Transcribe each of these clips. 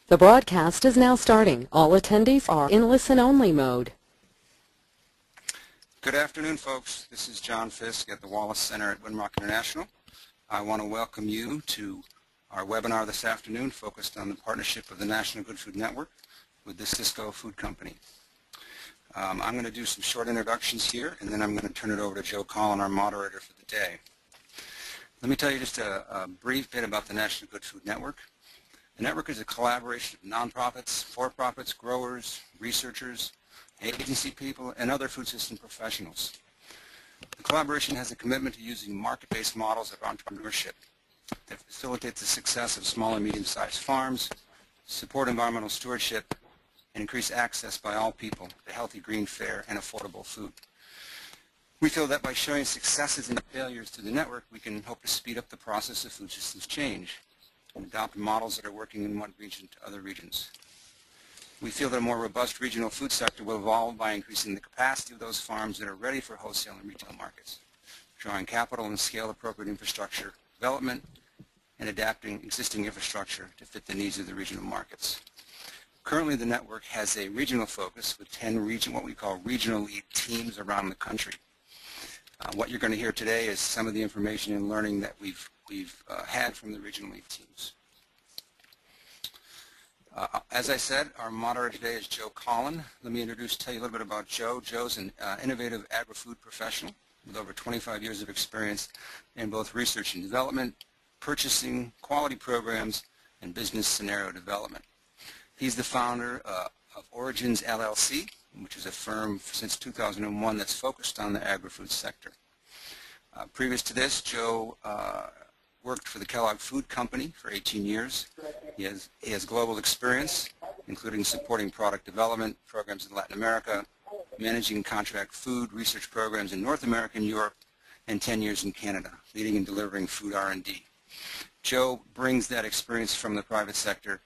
The broadcast is now starting. All attendees are in listen-only mode. Good afternoon, folks. This is John Fisk at the Wallace Center at Winrock International. I want to welcome you to our webinar this afternoon focused on the partnership of the National Good Food Network with the Sysco Food Company. I'm going to do some short introductions here, and then I'm going to turn it over to Joe Collin, our moderator for the day. Let me tell you just a brief bit about the National Good Food Network. The network is a collaboration of nonprofits, for-profits, growers, researchers, agency people, and other food system professionals. The collaboration has a commitment to using market-based models of entrepreneurship that facilitate the success of small and medium-sized farms, support environmental stewardship, and increase access by all people to healthy, green, fair, and affordable food. We feel that by showing successes and failures through the network, we can hope to speed up the process of food systems change and adopt models that are working in one region to other regions. We feel that a more robust regional food sector will evolve by increasing the capacity of those farms that are ready for wholesale and retail markets, drawing capital and scale-appropriate infrastructure development, and adapting existing infrastructure to fit the needs of the regional markets. Currently, the network has a regional focus with 10 what we call regional lead teams around the country. What you're going to hear today is some of the information and learning that we've had from the regional lead teams. As I said, our moderator today is Joe Collin. Let me tell you a little bit about Joe. Joe's an innovative agri-food professional with over 25 years of experience in both research and development, purchasing, quality programs, and business scenario development. He's the founder of Origins LLC, which is a firm since 2001 that's focused on the agri-food sector. Previous to this, Joe worked for the Kellogg Food Company for 18 years. He has global experience, including supporting product development programs in Latin America, managing contract food research programs in North America and Europe, and 10 years in Canada, leading and delivering food R&D. Joe brings that experience from the private sector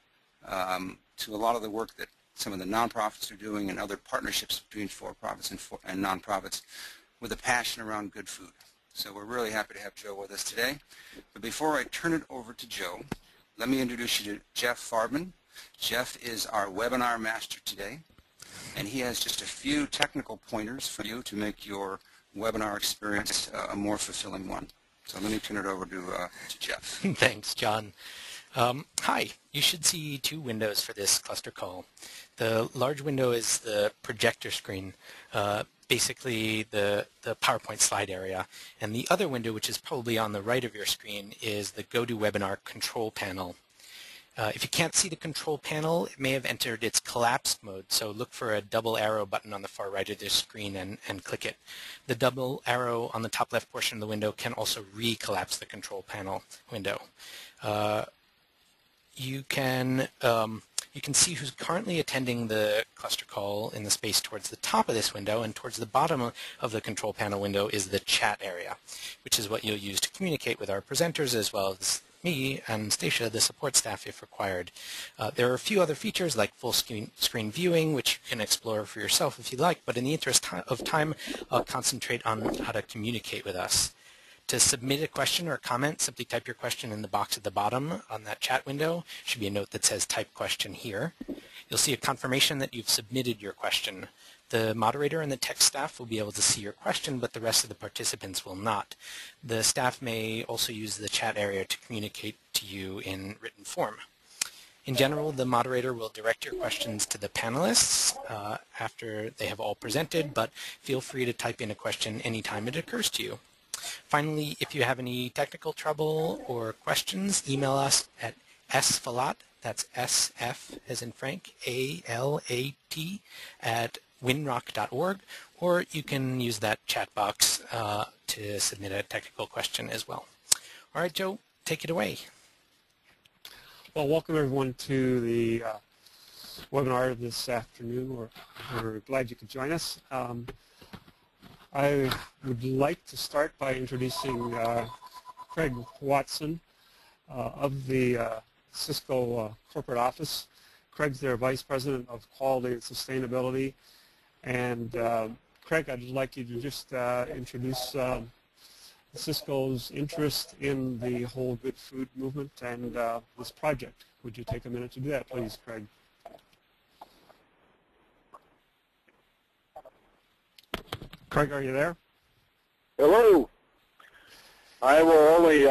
to a lot of the work that some of the nonprofits are doing and other partnerships between for-profits and nonprofits with a passion around good food. So we're really happy to have Joe with us today. But before I turn it over to Joe, let me introduce you to Jeff Farbman. Jeff is our webinar master today, and he has just a few technical pointers for you to make your webinar experience a more fulfilling one. So let me turn it over to Jeff. Thanks, John. Hi, you should see two windows for this cluster call. The large window is the projector screen, basically the PowerPoint slide area. And the other window, which is probably on the right of your screen, is the GoToWebinar control panel. If you can't see the control panel, it may have entered its collapsed mode, so look for a double arrow button on the far right of the screen and click it. The double arrow on the top left portion of the window can also re-collapse the control panel window. You can see who's currently attending the cluster call in the space towards the top of this window, and towards the bottom of the control panel window is the chat area, which is what you'll use to communicate with our presenters as well as me and Stacia, the support staff, if required. There are a few other features like full screen viewing, which you can explore for yourself if you like, but in the interest of time, I'll concentrate on how to communicate with us. To submit a question or a comment, simply type your question in the box at the bottom on that chat window. There should be a note that says type question here. You'll see a confirmation that you've submitted your question. The moderator and the tech staff will be able to see your question, but the rest of the participants will not. The staff may also use the chat area to communicate to you in written form. In general, the moderator will direct your questions to the panelists after they have all presented, but feel free to type in a question anytime it occurs to you. Finally, if you have any technical trouble or questions, email us at sfalat, that's S-F as in Frank, A-L-A-T, at winrock.org, or you can use that chat box to submit a technical question as well. All right, Joe, take it away. Well, welcome everyone to the webinar this afternoon. We're glad you could join us. I would like to start by introducing Craig Watson of the Sysco corporate office. Craig's their Vice President of Quality and Sustainability. And Craig, I'd like you to just introduce Sysco's interest in the whole good food movement and this project. Would you take a minute to do that, please, Craig? Craig, are you there? Hello. I will only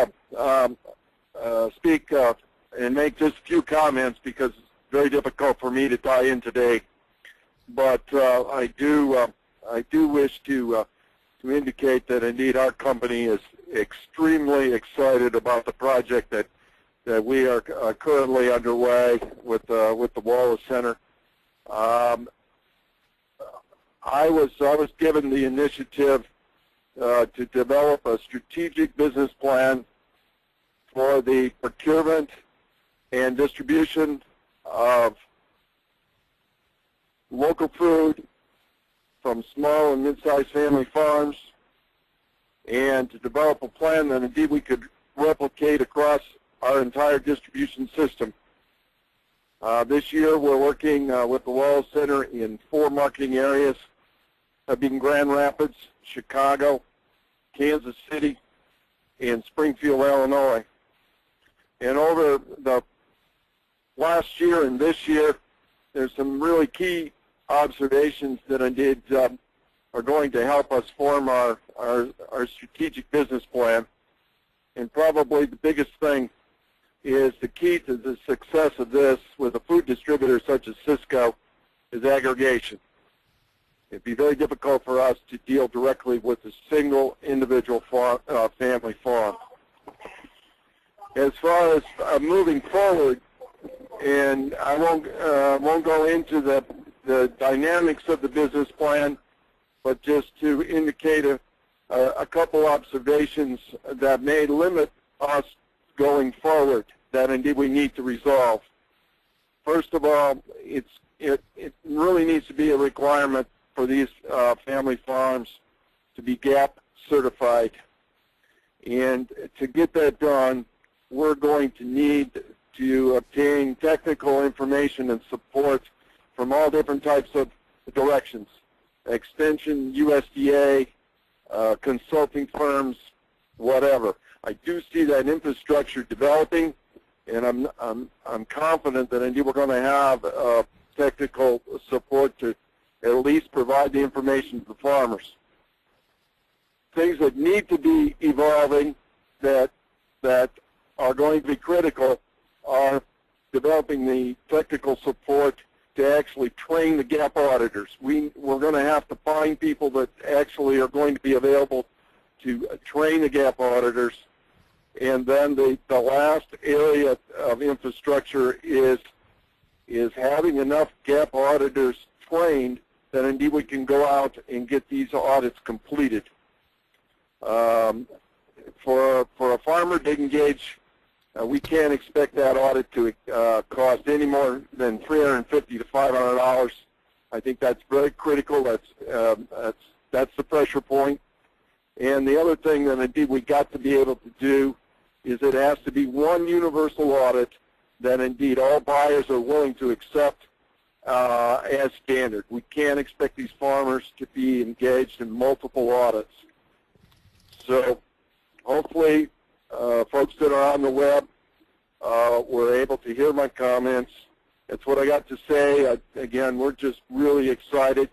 speak and make just a few comments because it's very difficult for me to tie in today. But I do wish to indicate that indeed our company is extremely excited about the project that we are currently underway with the Wallace Center. I was given the initiative to develop a strategic business plan for the procurement and distribution of local food from small and mid-sized family farms, and to develop a plan that indeed we could replicate across our entire distribution system. This year we're working with the Wallace Center in 4 marketing areas, being Grand Rapids, Chicago, Kansas City, and Springfield, Illinois. And over the last year and this year, there's some really key observations that indeed are going to help us form our strategic business plan. And probably the biggest thing is the key to the success of this with a food distributor such as Sysco is aggregation. It'd be very difficult for us to deal directly with a single individual family farm. As far as moving forward, and I won't go into the dynamics of the business plan, but just to indicate a couple observations that may limit us going forward that indeed we need to resolve. First of all, it really needs to be a requirement for these family farms to be GAP certified. And to get that done, we're going to need to obtain technical information and support from all different types of directions: Extension, USDA, consulting firms, whatever. I do see that infrastructure developing, and I'm confident that indeed we're going to have technical support to at least provide the information to the farmers. Things that need to be evolving that are going to be critical are developing the technical support to actually train the GAP auditors. We're going to have to find people that actually are going to be available to train the GAP auditors. And then the last area of infrastructure is having enough GAP auditors trained that indeed we can go out and get these audits completed. For a farmer to engage, we can't expect that audit to cost any more than $350 to $500. I think that's very critical. That's the pressure point. And the other thing that indeed we got to be able to do is it has to be one universal audit that indeed all buyers are willing to accept as standard. We can't expect these farmers to be engaged in multiple audits. So hopefully folks that are on the web were able to hear my comments. That's what I got to say. Again, we're just really excited.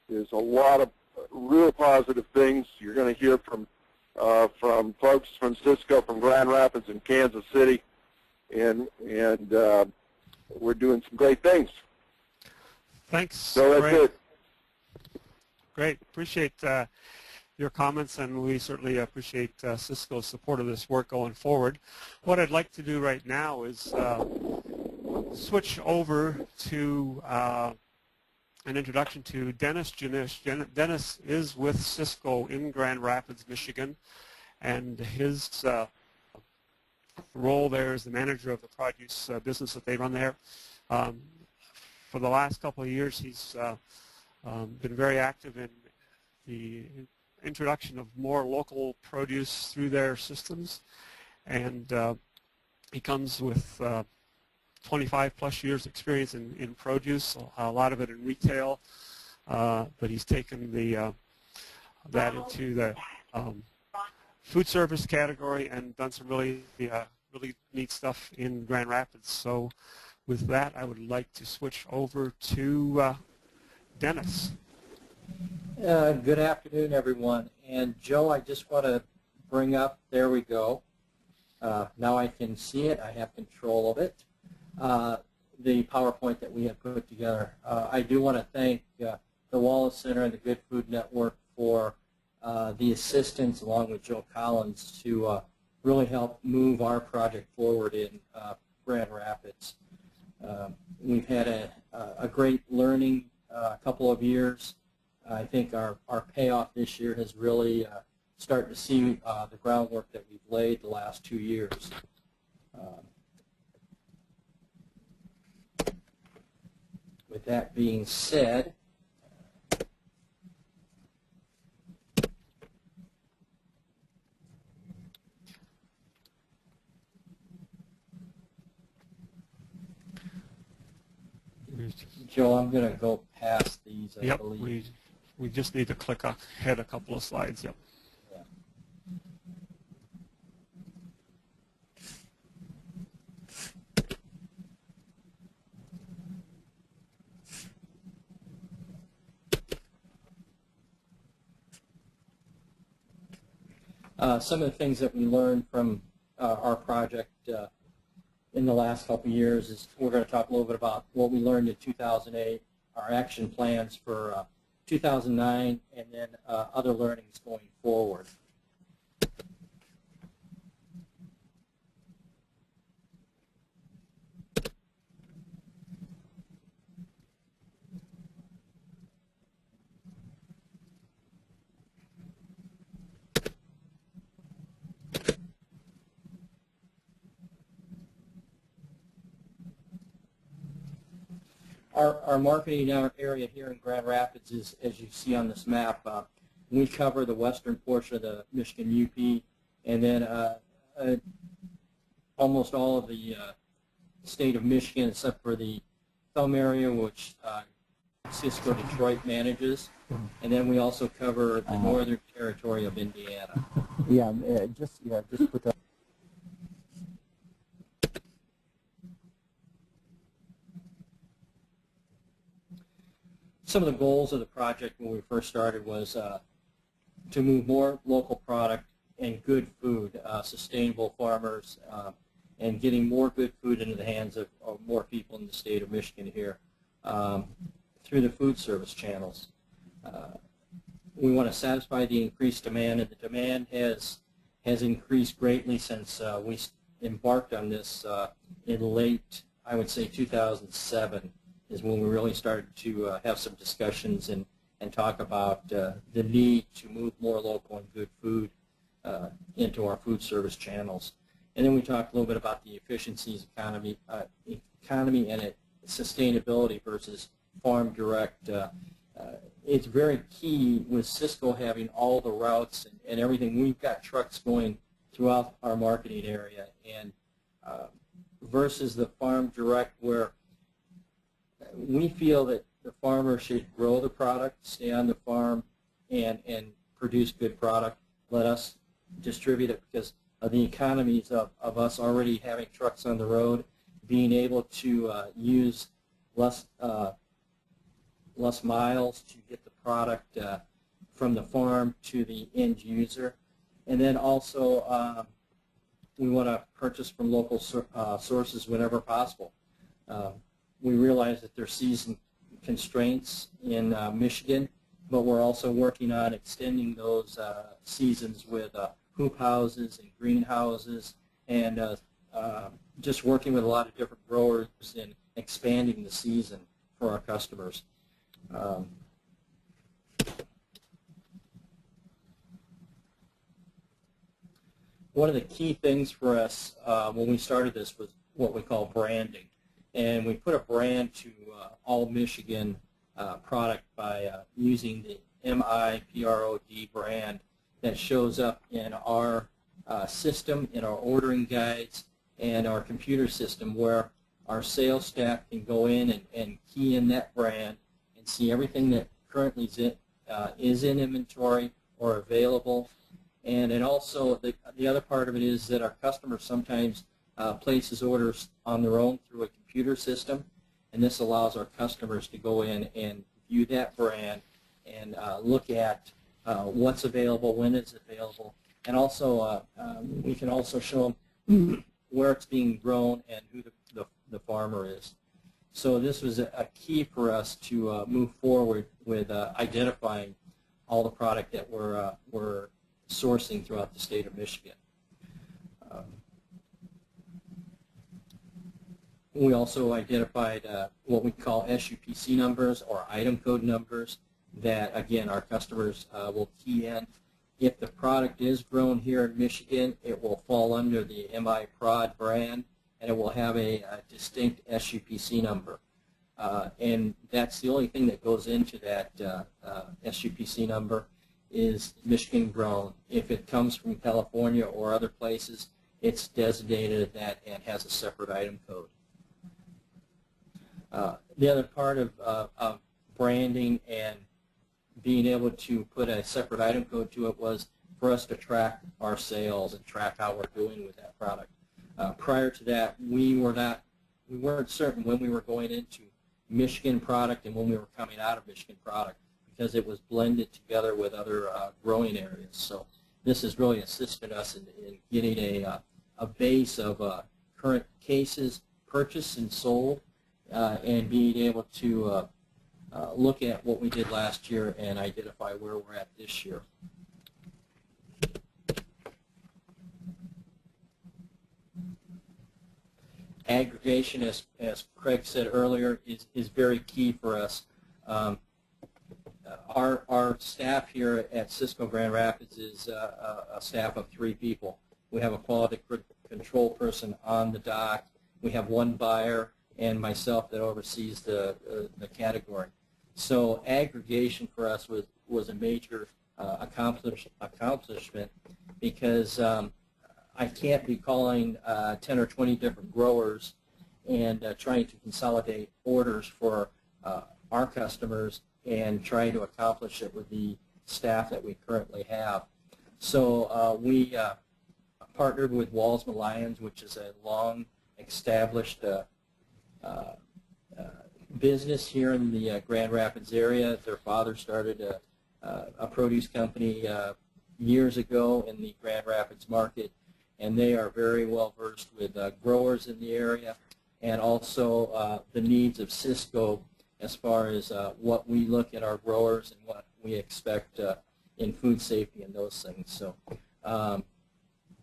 There's a lot of real positive things you're going to hear from folks from Sysco, from Grand Rapids and Kansas City, and we're doing some great things. Thanks. So that's it. Great. Appreciate your comments, and we certainly appreciate Sysco's support of this work going forward. What I'd like to do right now is switch over to an introduction to Dennis Janish. Dennis is with Sysco in Grand Rapids, Michigan, and his role there is the manager of the produce business that they run there. For the last couple of years, he's been very active in the introduction of more local produce through their systems, and he comes with 25-plus years experience in produce, a lot of it in retail, but he's taken that into the food service category and done some really neat stuff in Grand Rapids. So with that, I would like to switch over to Dennis. Good afternoon, everyone. And Joe, I just want to bring up, there we go. Now I can see it. I have control of it. The PowerPoint that we have put together. I do want to thank the Wallace Center and the Good Food Network for the assistance, along with Joe Collins, to really help move our project forward in Grand Rapids. We've had a great learning couple of years. I think our payoff this year has really started to see the groundwork that we've laid the last 2 years. With that being said, Joe, I'm going to go past these, I believe. We just need to click ahead a couple of slides. Yep. Some of the things that we learned from our project in the last couple of years is we're going to talk a little bit about what we learned in 2008, our action plans for 2009, and then other learnings going forward. Our marketing area here in Grand Rapids is, as you see on this map, we cover the western portion of the Michigan UP, and then almost all of the state of Michigan except for the thumb area, which Sysco Detroit manages, and then we also cover the northern territory of Indiana. Just put that. Some of the goals of the project when we first started was to move more local product and good food, sustainable farmers, and getting more good food into the hands of more people in the state of Michigan here through the food service channels. We want to satisfy the increased demand, and the demand has increased greatly since we embarked on this in late, I would say, 2007. Is when we really started to have some discussions and talk about the need to move more local and good food into our food service channels. And then we talked a little bit about the efficiencies, economy and sustainability versus farm direct. It's very key with Sysco having all the routes and everything. We've got trucks going throughout our marketing area, and versus the farm direct, where we feel that the farmer should grow the product, stay on the farm, and produce good product. Let us distribute it because of the economies of us already having trucks on the road, being able to use less miles to get the product from the farm to the end user. And then also we want to purchase from local sources whenever possible. We realize that there's season constraints in Michigan, but we're also working on extending those seasons with hoop houses and greenhouses, and just working with a lot of different growers and expanding the season for our customers. One of the key things for us when we started this was what we call branding. And we put a brand to all Michigan product by using the MIPROD brand that shows up in our system, in our ordering guides, and our computer system, where our sales staff can go in and key in that brand and see everything that currently is in inventory or available, And it also, the other part of it is that our customers sometimes places orders on their own through a computer system, and this allows our customers to go in and view that brand and look at what's available, when it's available, and also we can also show them where it's being grown and who the farmer is. So this was a key for us to move forward with identifying all the product that we're sourcing throughout the state of Michigan. We also identified what we call SUPC numbers, or item code numbers, that again our customers will key in. If the product is grown here in Michigan, it will fall under the MI Prod brand, and it will have a distinct SUPC number. And that's the only thing that goes into that SUPC number is Michigan grown. If it comes from California or other places, it's designated that and has a separate item code. The other part of branding and being able to put a separate item code to it was for us to track our sales and track how we're doing with that product. Prior to that, we weren't certain when we were going into Michigan product and when we were coming out of Michigan product, because it was blended together with other growing areas. So this has really assisted us in getting a base of current cases purchased and sold, and being able to look at what we did last year and identify where we're at this year. Aggregation, as Craig said earlier, is very key for us. Our staff here at Sysco Grand Rapids is a staff of 3 people. We have a quality control person on the dock. We have one buyer and myself that oversees the category. So aggregation for us was a major accomplishment, because I can't be calling 10 or 20 different growers and trying to consolidate orders for our customers and trying to accomplish it with the staff that we currently have. So we partnered with Walsma Lyons, which is a long-established business here in the Grand Rapids area. Their father started a produce company years ago in the Grand Rapids market, and they are very well versed with growers in the area, and also the needs of Sysco as far as what we look at our growers and what we expect in food safety and those things. So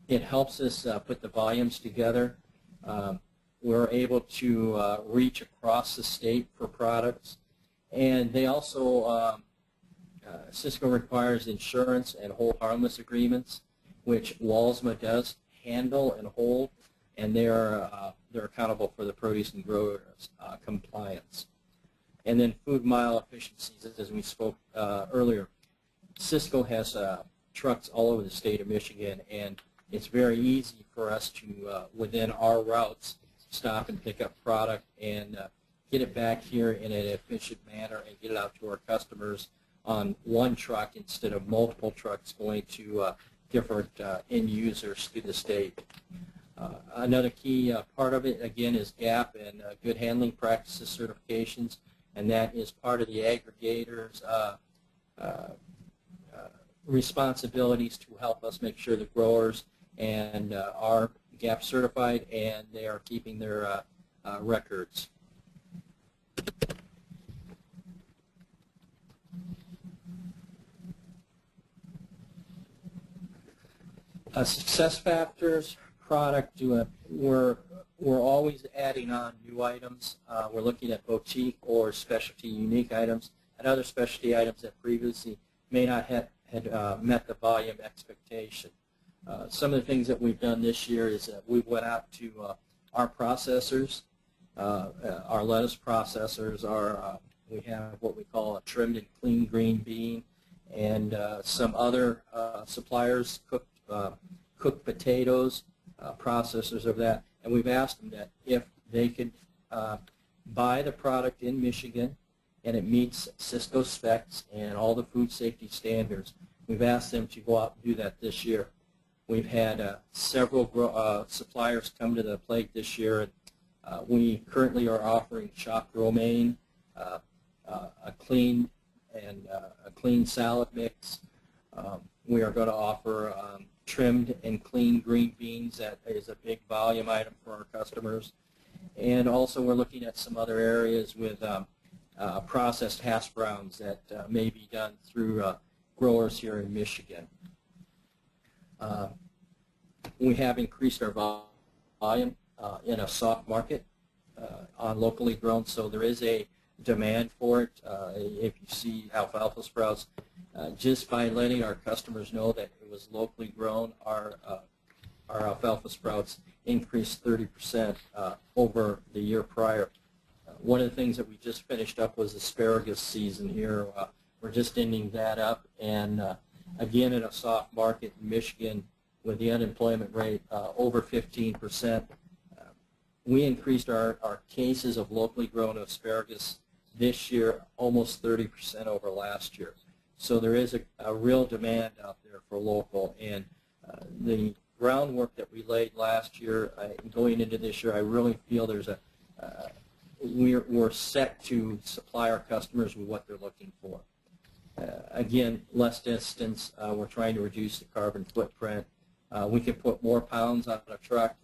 it helps us put the volumes together. We're able to reach across the state for products, and they also Sysco requires insurance and hold harmless agreements, which Walsma does handle and hold, and they're accountable for the produce and growers compliance. And then food mile efficiencies, as we spoke earlier. Sysco has trucks all over the state of Michigan, and it's very easy for us to, within our routes, stop and pick up product and get it back here in an efficient manner and get it out to our customers on one truck instead of multiple trucks going to different end users through the state. Another key part of it, again, is GAP and Good Handling Practices certifications, and that is part of the aggregators' responsibilities to help us make sure the growers and are GAP certified and they are keeping their records. Success factors, product, we're always adding on new items. We're looking at boutique or specialty unique items and other specialty items that previously may not have met the volume expectation. Some of the things that we've done this year is that we went out to our processors, our lettuce processors. We have what we call a trimmed and clean green bean, and some other suppliers, cooked potatoes, processors of that. And we've asked them that if they could buy the product in Michigan and it meets Sysco specs and all the food safety standards, We've asked them to go out and do that this year. We've had several suppliers come to the plate this year. We currently are offering chopped romaine, a clean salad mix. We are going to offer trimmed and clean green beans. That is a big volume item for our customers. And also we're looking at some other areas with processed hash browns that may be done through growers here in Michigan. We have increased our volume in a soft market on locally grown, so there is a demand for it. If you see alfalfa sprouts, just by letting our customers know that it was locally grown, our alfalfa sprouts increased 30% over the year prior. One of the things that we just finished up was asparagus season here. We're just ending that up, and again, in a soft market in Michigan with the unemployment rate over 15%, we increased our cases of locally grown asparagus this year almost 30% over last year. So there is a real demand out there for local, and the groundwork that we laid last year, going into this year, I really feel there's we're set to supply our customers with what they're looking for. Again, less distance. We're trying to reduce the carbon footprint. We can put more pounds on a truck,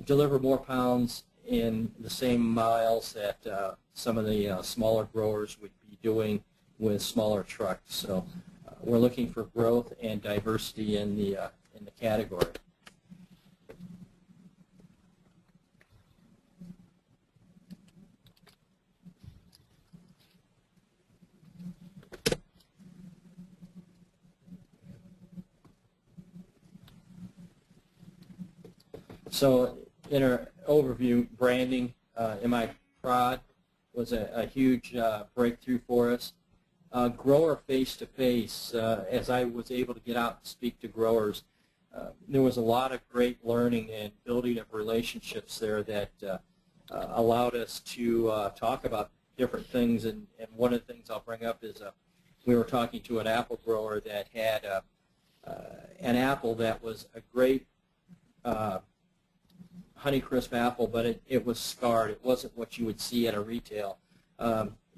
deliver more pounds in the same miles that some of the smaller growers would be doing with smaller trucks. So we're looking for growth and diversity in the category. So in our overview, branding, MI Prod was a huge breakthrough for us. Grower face-to-face, as I was able to get out and speak to growers, there was a lot of great learning and building of relationships there that allowed us to talk about different things. And one of the things I'll bring up is we were talking to an apple grower that had an apple that was a great Honeycrisp apple, but it was scarred. It wasn't what you would see at a retail.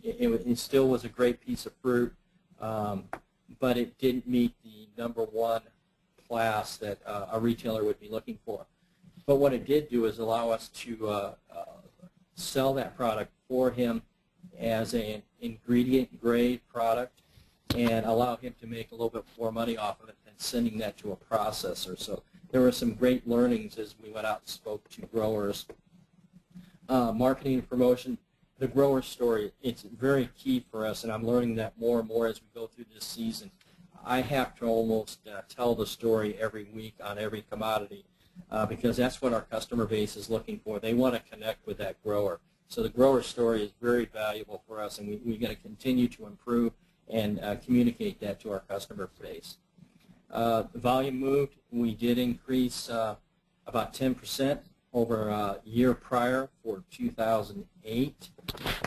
It still was a great piece of fruit, but it didn't meet the #1 class that a retailer would be looking for. But what it did do is allow us to sell that product for him as an ingredient grade product and allow him to make a little bit more money off of it than sending that to a processor. So there were some great learnings as we went out and spoke to growers. Marketing and promotion, the grower story, it's very key for us, and I'm learning that more and more as we go through this season. I have to almost tell the story every week on every commodity because that's what our customer base is looking for. They want to connect with that grower. So the grower story is very valuable for us, and we got to continue to improve and communicate that to our customer base. Volume moved. We did increase about 10% over a year prior for 2008,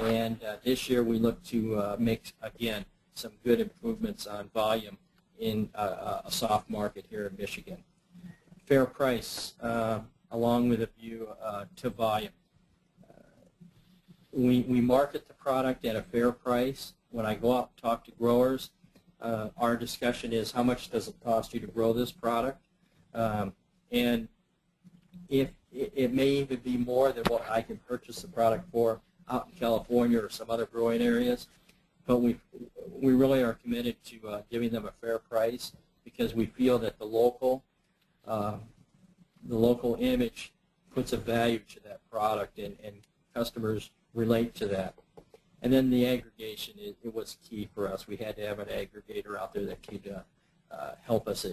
and this year we look to make, again, some good improvements on volume in a soft market here in Michigan. Fair price, along with a view to volume. We market the product at a fair price. When I go out and talk to growers, our discussion is how much does it cost you to grow this product, and if it may even be more than what I can purchase the product for out in California or some other growing areas, but we really are committed to giving them a fair price because we feel that the local image puts a value to that product, and customers relate to that. And then the aggregation, it was key for us. We had to have an aggregator out there that could help us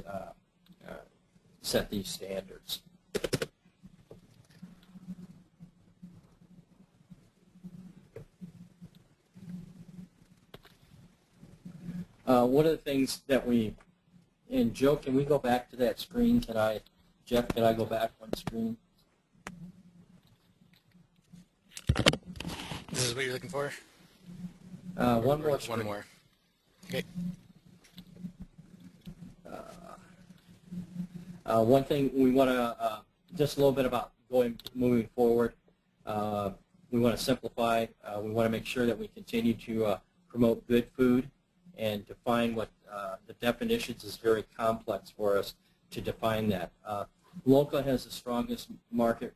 set these standards. One of the things that and Joe, can we go back to that screen? Jeff, can I go back one screen? This is what you're looking for? One more screen. One more. Okay. One thing we want to, just a little bit about moving forward, we want to simplify. We want to make sure that we continue to promote good food and define what the definitions is very complex for us to define that. Local has the strongest market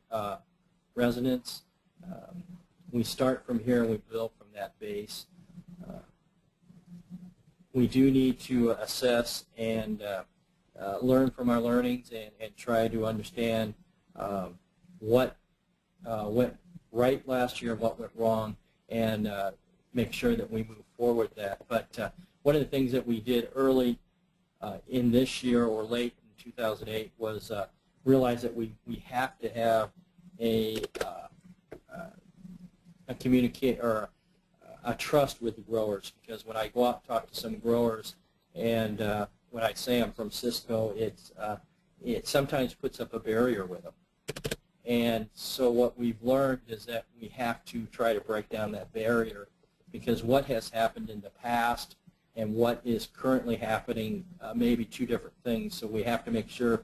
resonance. We start from here and we build from that base. We do need to assess and learn from our learnings and try to understand what went right last year, what went wrong, and make sure that we move forward with that. But one of the things that we did early in this year or late in 2008 was realize that we have to have a communicate or a trust with the growers, because when I go out and talk to some growers, and when I say I'm from Sysco, it sometimes puts up a barrier with them. And so what we've learned is that we have to try to break down that barrier, because what has happened in the past and what is currently happening may be two different things. So we have to make sure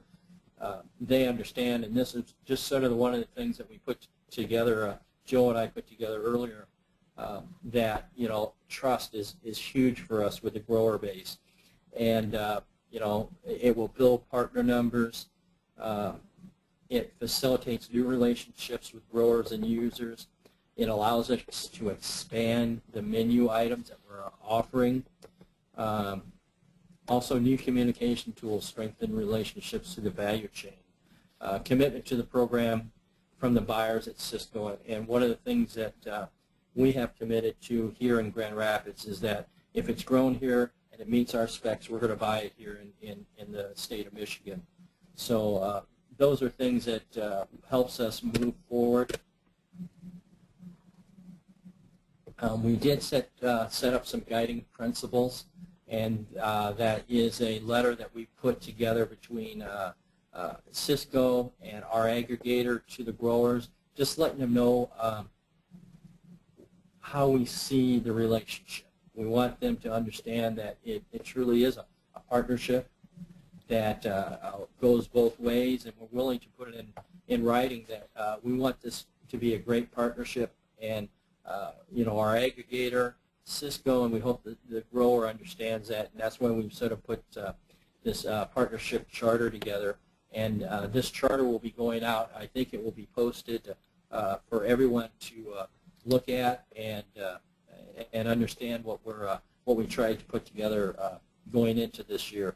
they understand, and this is just sort of one of the things that we put together, Joe and I put together earlier, that, you know, trust is huge for us with the grower base. And, you know, it will build partner numbers. It facilitates new relationships with growers and users. It allows us to expand the menu items that we're offering. Also, new communication tools strengthen relationships to the value chain. Commitment to the program from the buyers at Sysco. And one of the things that we have committed to here in Grand Rapids is that if it's grown here and it meets our specs, we're going to buy it here in the state of Michigan. So those are things that helps us move forward. We did set up some guiding principles, and that is a letter that we put together between Sysco and our aggregator to the growers, just letting them know how we see the relationship. We want them to understand that it truly is a partnership that goes both ways, and we're willing to put it in writing that we want this to be a great partnership, and you know, our aggregator, Sysco, and we hope that the grower understands that, and that's why we've sort of put this partnership charter together. And this charter will be going out. I think it will be posted for everyone to look at and understand what we tried to put together going into this year.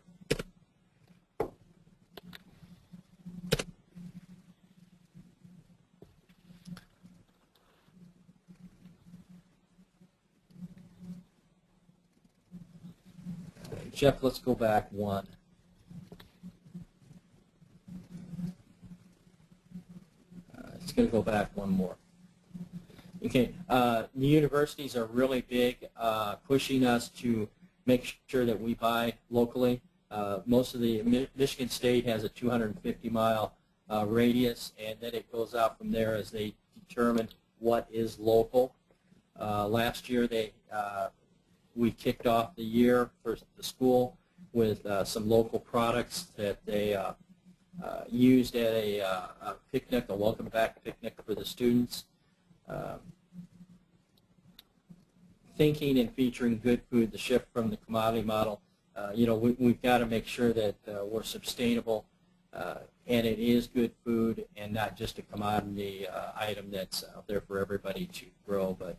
Jeff, let's go back one. It's going to go back one more. Okay, the universities are really big, pushing us to make sure that we buy locally. Most of the Michigan State has a 250-mile radius, and then it goes out from there as they determine what is local. Last year, we kicked off the year for the school with some local products that they used at a picnic, a welcome back picnic for the students. Thinking and featuring good food, the shift from the commodity model, you know, we've got to make sure that we're sustainable and it is good food and not just a commodity item that's out there for everybody to grow. But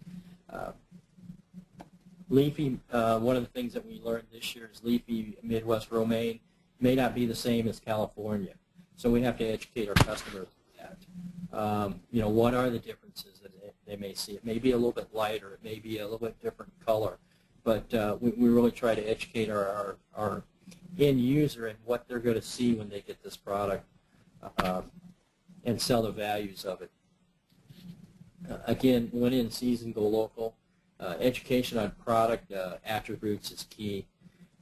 leafy, one of the things that we learned this year is leafy Midwest romaine may not be the same as California. So we have to educate our customers on that. You know, what are the differences that they may see? It may be a little bit lighter. It may be a little bit different color. But we really try to educate our end user and what they're going to see when they get this product and sell the values of it. Again, when in season, go local. Education on product attributes is key.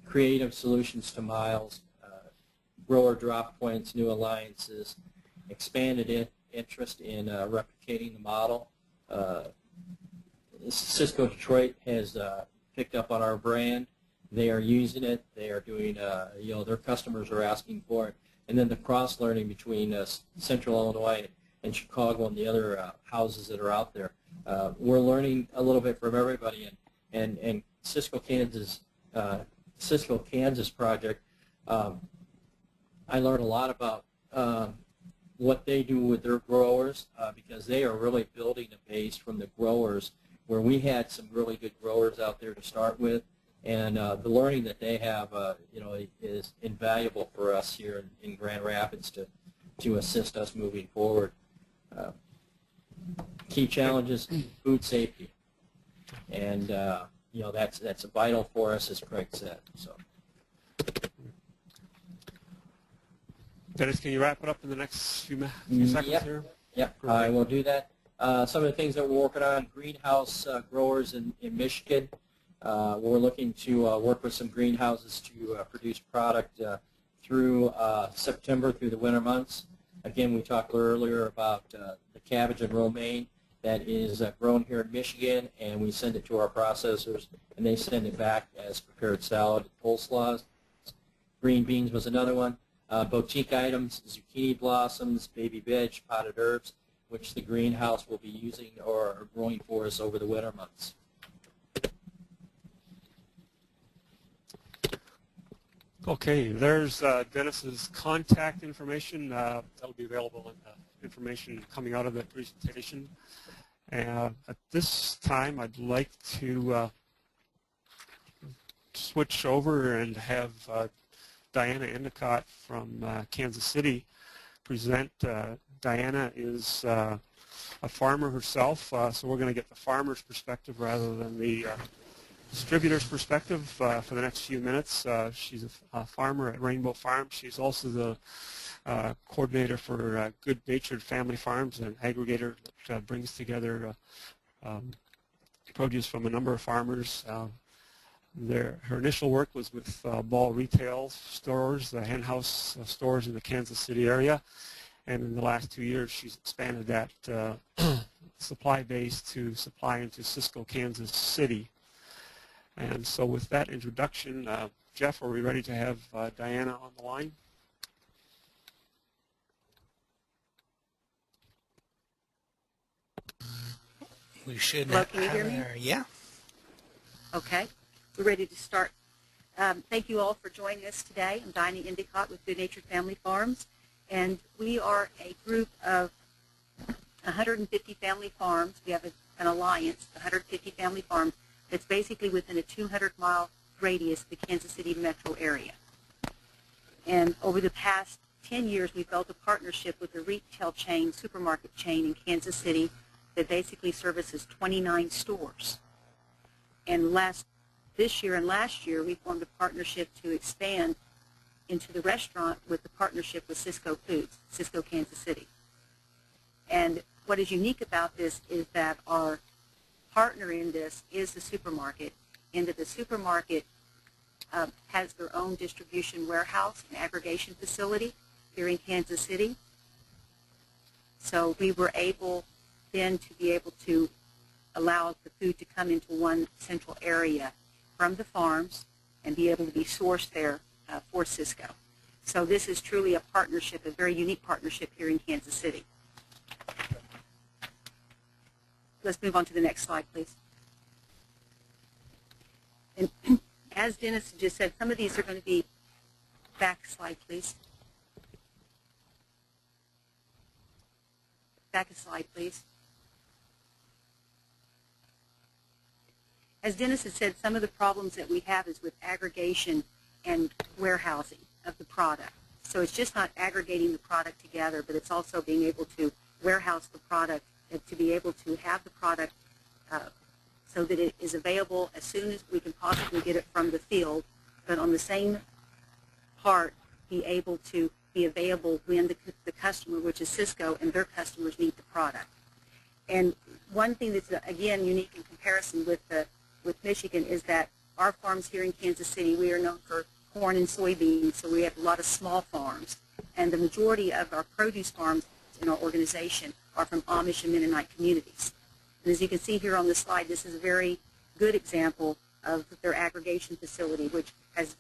Creative solutions to miles, grower drop points, new alliances, expanded interest in replicating the model. Sysco Detroit has picked up on our brand. They are using it. They are doing, you know, their customers are asking for it. and then the cross-learning between Central Illinois and Chicago and the other houses that are out there. We're learning a little bit from everybody, and Sysco Kansas project, I learned a lot about what they do with their growers because they are really building a base from the growers where we had some really good growers out there to start with, and the learning that they have, is invaluable for us here in Grand Rapids to assist us moving forward. Key challenges: food safety, and that's vital for us, as Craig said. So, Dennis, can you wrap it up in the next few seconds here? Yep, I will do that. Some of the things that we're working on: greenhouse growers in Michigan. We're looking to work with some greenhouses to produce product through September, through the winter months. Again, we talked earlier about the cabbage and romaine that is grown here in Michigan, and we send it to our processors, and they send it back as prepared salad and coleslaws. Green beans was another one. Boutique items: zucchini blossoms, baby veg, potted herbs, which the greenhouse will be using or growing for us over the winter months. Okay, there's Dennis's contact information. That'll be available in the information coming out of the presentation. At this time, I'd like to switch over and have Diana Endicott from Kansas City present. Diana is a farmer herself, so we're going to get the farmer's perspective rather than the distributor's perspective for the next few minutes. She's a farmer at Rainbow Farm. She's also the coordinator for Good Natured Family Farms, an aggregator that brings together produce from a number of farmers. Her initial work was with Ball Retail stores, the hen house stores in the Kansas City area, and in the last 2 years she's expanded that supply base to supply into Sysco, Kansas City. And so with that introduction, Jeff, are we ready to have Diana on the line? We should. Hello, can you hear me? Yeah. Okay, we're ready to start. Thank you all for joining us today. I'm Diana Endicott with Good Natured Family Farms, and we are a group of 150 family farms. We have an alliance, 150 family farms, that's basically within a 200-mile radius of the Kansas City metro area. And over the past 10 years, we've built a partnership with a retail chain, supermarket chain in Kansas City that basically services 29 stores. And this year and last year, we formed a partnership to expand into the restaurant with the partnership with Sysco Foods, Sysco, Kansas City. And what is unique about this is that our partner in this is the supermarket, in that the supermarket has their own distribution warehouse and aggregation facility here in Kansas City. So we were able then to be able to allow the food to come into one central area from the farms and be able to be sourced there for Sysco. So this is truly a partnership, a very unique partnership here in Kansas City. Let's move on to the next slide, please. And as Dennis just said, some of these are going to be, back slide, please. Back a slide, please. As Dennis has said, some of the problems that we have is with aggregation and warehousing of the product. So it's just not aggregating the product together, but it's also being able to warehouse the product and to be able to have the product so that it is available as soon as we can possibly get it from the field, but on the same part be able to be available when the customer, which is Sysco, and their customers need the product. And one thing that's, again, unique in comparison with Michigan is that our farms here in Kansas City, we are known for corn and soybeans, so we have a lot of small farms. And the majority of our produce farms in our organization are from Amish and Mennonite communities. And as you can see here on the slide, this is a very good example of their aggregation facility, which has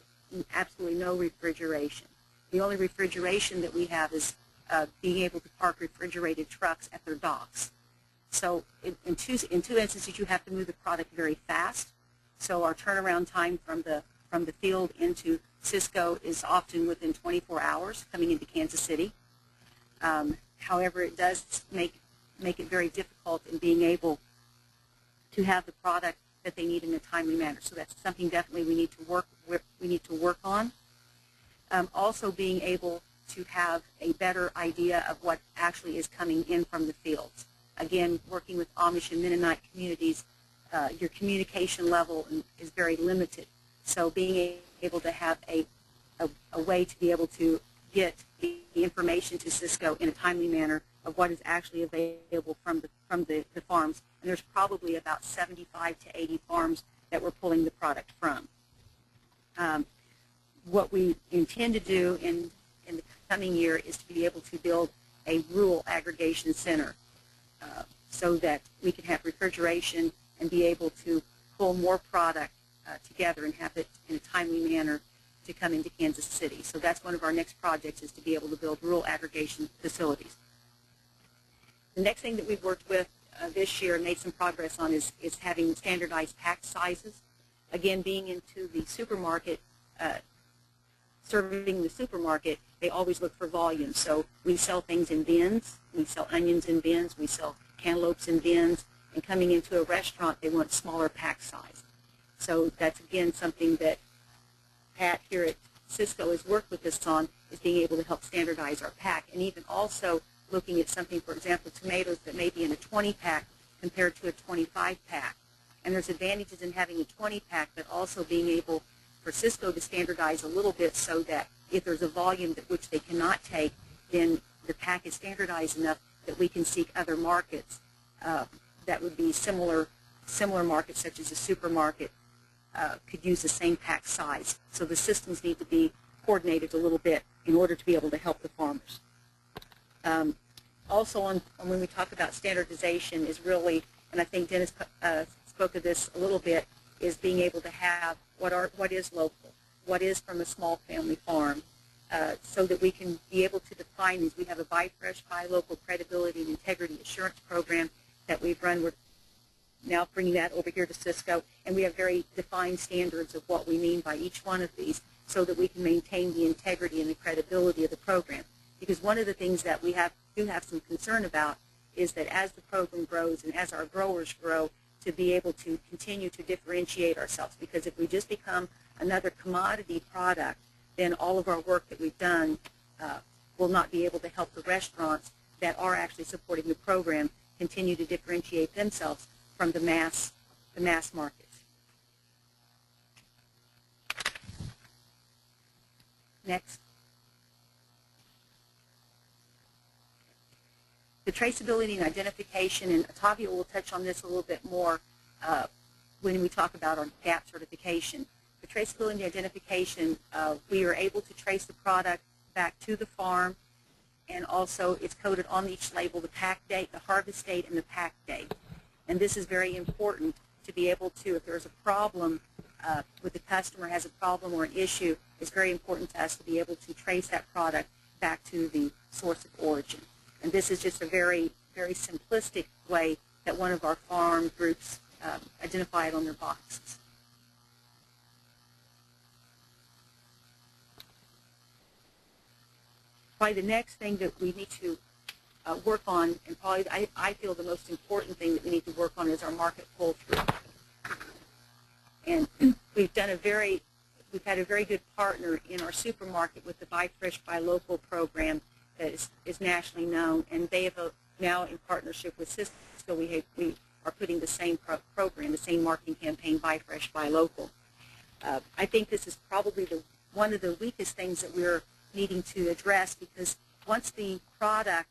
absolutely no refrigeration. The only refrigeration that we have is being able to park refrigerated trucks at their docks. So in two instances, you have to move the product very fast. So our turnaround time from the field into Sysco is often within 24 hours coming into Kansas City. However, it does make it very difficult in being able to have the product that they need in a timely manner. So that's something definitely we need to work on. Also, being able to have a better idea of what actually is coming in from the fields. Again, working with Amish and Mennonite communities, your communication level is very limited. So being able to have a way to be able to get the information to Sysco in a timely manner of what is actually available from the farms. And there's probably about 75 to 80 farms that we're pulling the product from. What we intend to do in the coming year is to be able to build a rural aggregation center so that we can have refrigeration and be able to pull more product together and have it in a timely manner to come into Kansas City. So that's one of our next projects, is to be able to build rural aggregation facilities. The next thing that we've worked with this year and made some progress on is having standardized pack sizes. Again, being into the supermarket, serving the supermarket, they always look for volume. So we sell things in bins. We sell onions in bins. We sell cantaloupes in bins. And coming into a restaurant, they want smaller pack size. So that's, again, something that Pat here at Sysco has worked with us on, is being able to help standardize our pack. And even also looking at something, for example, tomatoes that may be in a 20-pack compared to a 25-pack. And there's advantages in having a 20-pack, but also being able for Sysco to standardize a little bit so that if there's a volume that which they cannot take, then the pack is standardized enough that we can seek other markets that would be similar markets, such as a supermarket, could use the same pack size. So the systems need to be coordinated a little bit in order to be able to help the farmers. Also, when we talk about standardization, is really, and I think Dennis spoke of this a little bit, is being able to have what is local, what is from a small family farm, so that we can be able to define these. We have a Buy Fresh, Buy Local Credibility and Integrity Assurance Program that we've run. We're now bringing that over here to Sysco, and we have very defined standards of what we mean by each one of these so that we can maintain the integrity and the credibility of the program. Because one of the things that we do have some concern about is that as the program grows and as our growers grow, to be able to continue to differentiate ourselves. Because if we just become another commodity product, then all of our work that we've done will not be able to help the restaurants that are actually supporting the program continue to differentiate themselves from the mass markets. Next. The traceability and identification, and Otavio will touch on this a little bit more when we talk about our GAP certification. The traceability and identification, we are able to trace the product back to the farm, and also it's coded on each label, the pack date, the harvest date, and the pack date. And this is very important to be able to, if there's a problem with the customer has a problem or an issue, it's very important to us to be able to trace that product back to the source of origin. And this is just a very, very simplistic way that one of our farm groups identify it on their boxes. Probably the next thing that we need to work on, and probably I feel the most important thing that we need to work on, is our market pull-through. And we've had a very good partner in our supermarket with the Buy Fresh, Buy Local program that is nationally known, and they have now, in partnership with Sysco, we are putting the same program, the same marketing campaign, Buy Fresh, Buy Local. I think this is probably one of the weakest things that we're needing to address, because once the product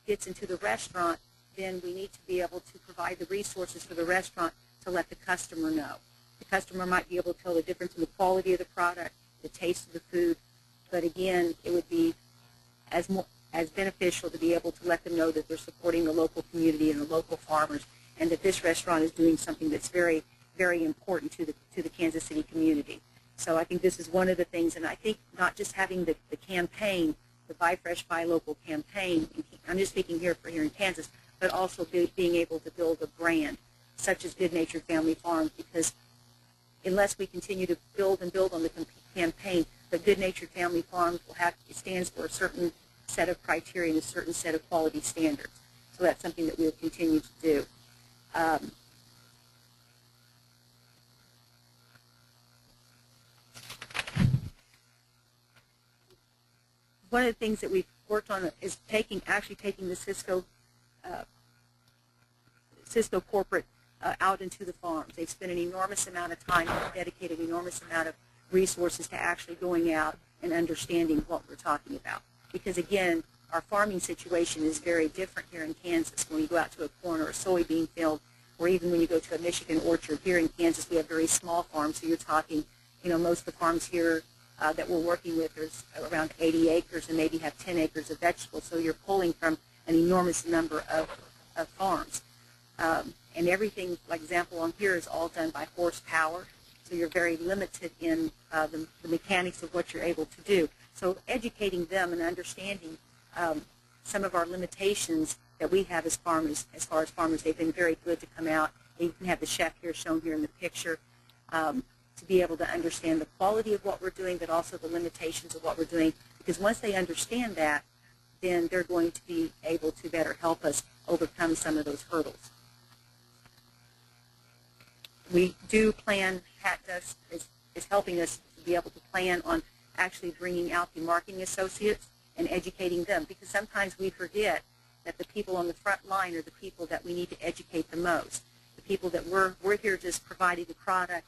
gets into the restaurant, then we need to be able to provide the resources for the restaurant to let the customer know. The customer might be able to tell the difference in the quality of the product, the taste of the food, but again, it would be as beneficial to be able to let them know that they're supporting the local community and the local farmers, and that this restaurant is doing something that's very, very important to the Kansas City community. So I think this is one of the things, and I think not just having the campaign, the Buy Fresh, Buy Local campaign, I'm just speaking here in Kansas, but also being able to build a brand such as Good Natured Family Farms, because unless we continue to build and build on the campaign, the Good Natured Family Farms it stands for a certain set of criteria and a certain set of quality standards. So that's something that we'll continue to do. One of the things that we've worked on is actually taking the Sysco corporate out into the farms. They've spent an enormous amount of time and dedicated an enormous amount of resources to actually going out and understanding what we're talking about. Because again, our farming situation is very different here in Kansas. When you go out to a corn or a soybean field, or even when you go to a Michigan orchard, here in Kansas we have very small farms. So you're talking, most of the farms here that we're working with is around 80 acres and maybe have 10 acres of vegetables. So you're pulling from an enormous number of farms. And everything, like example on here, is all done by horsepower. So you're very limited in the mechanics of what you're able to do. So educating them and understanding some of our limitations that we have as farmers, they've been very good to come out. You can have the chef here shown here in the picture to be able to understand the quality of what we're doing, but also the limitations of what we're doing. Because once they understand that, then they're going to be able to better help us overcome some of those hurdles. We do plan, Pat is helping us to be able to plan on actually bringing out the marketing associates and educating them, because sometimes we forget that the people on the front line are the people that we need to educate the most. The people that we're here just providing the product,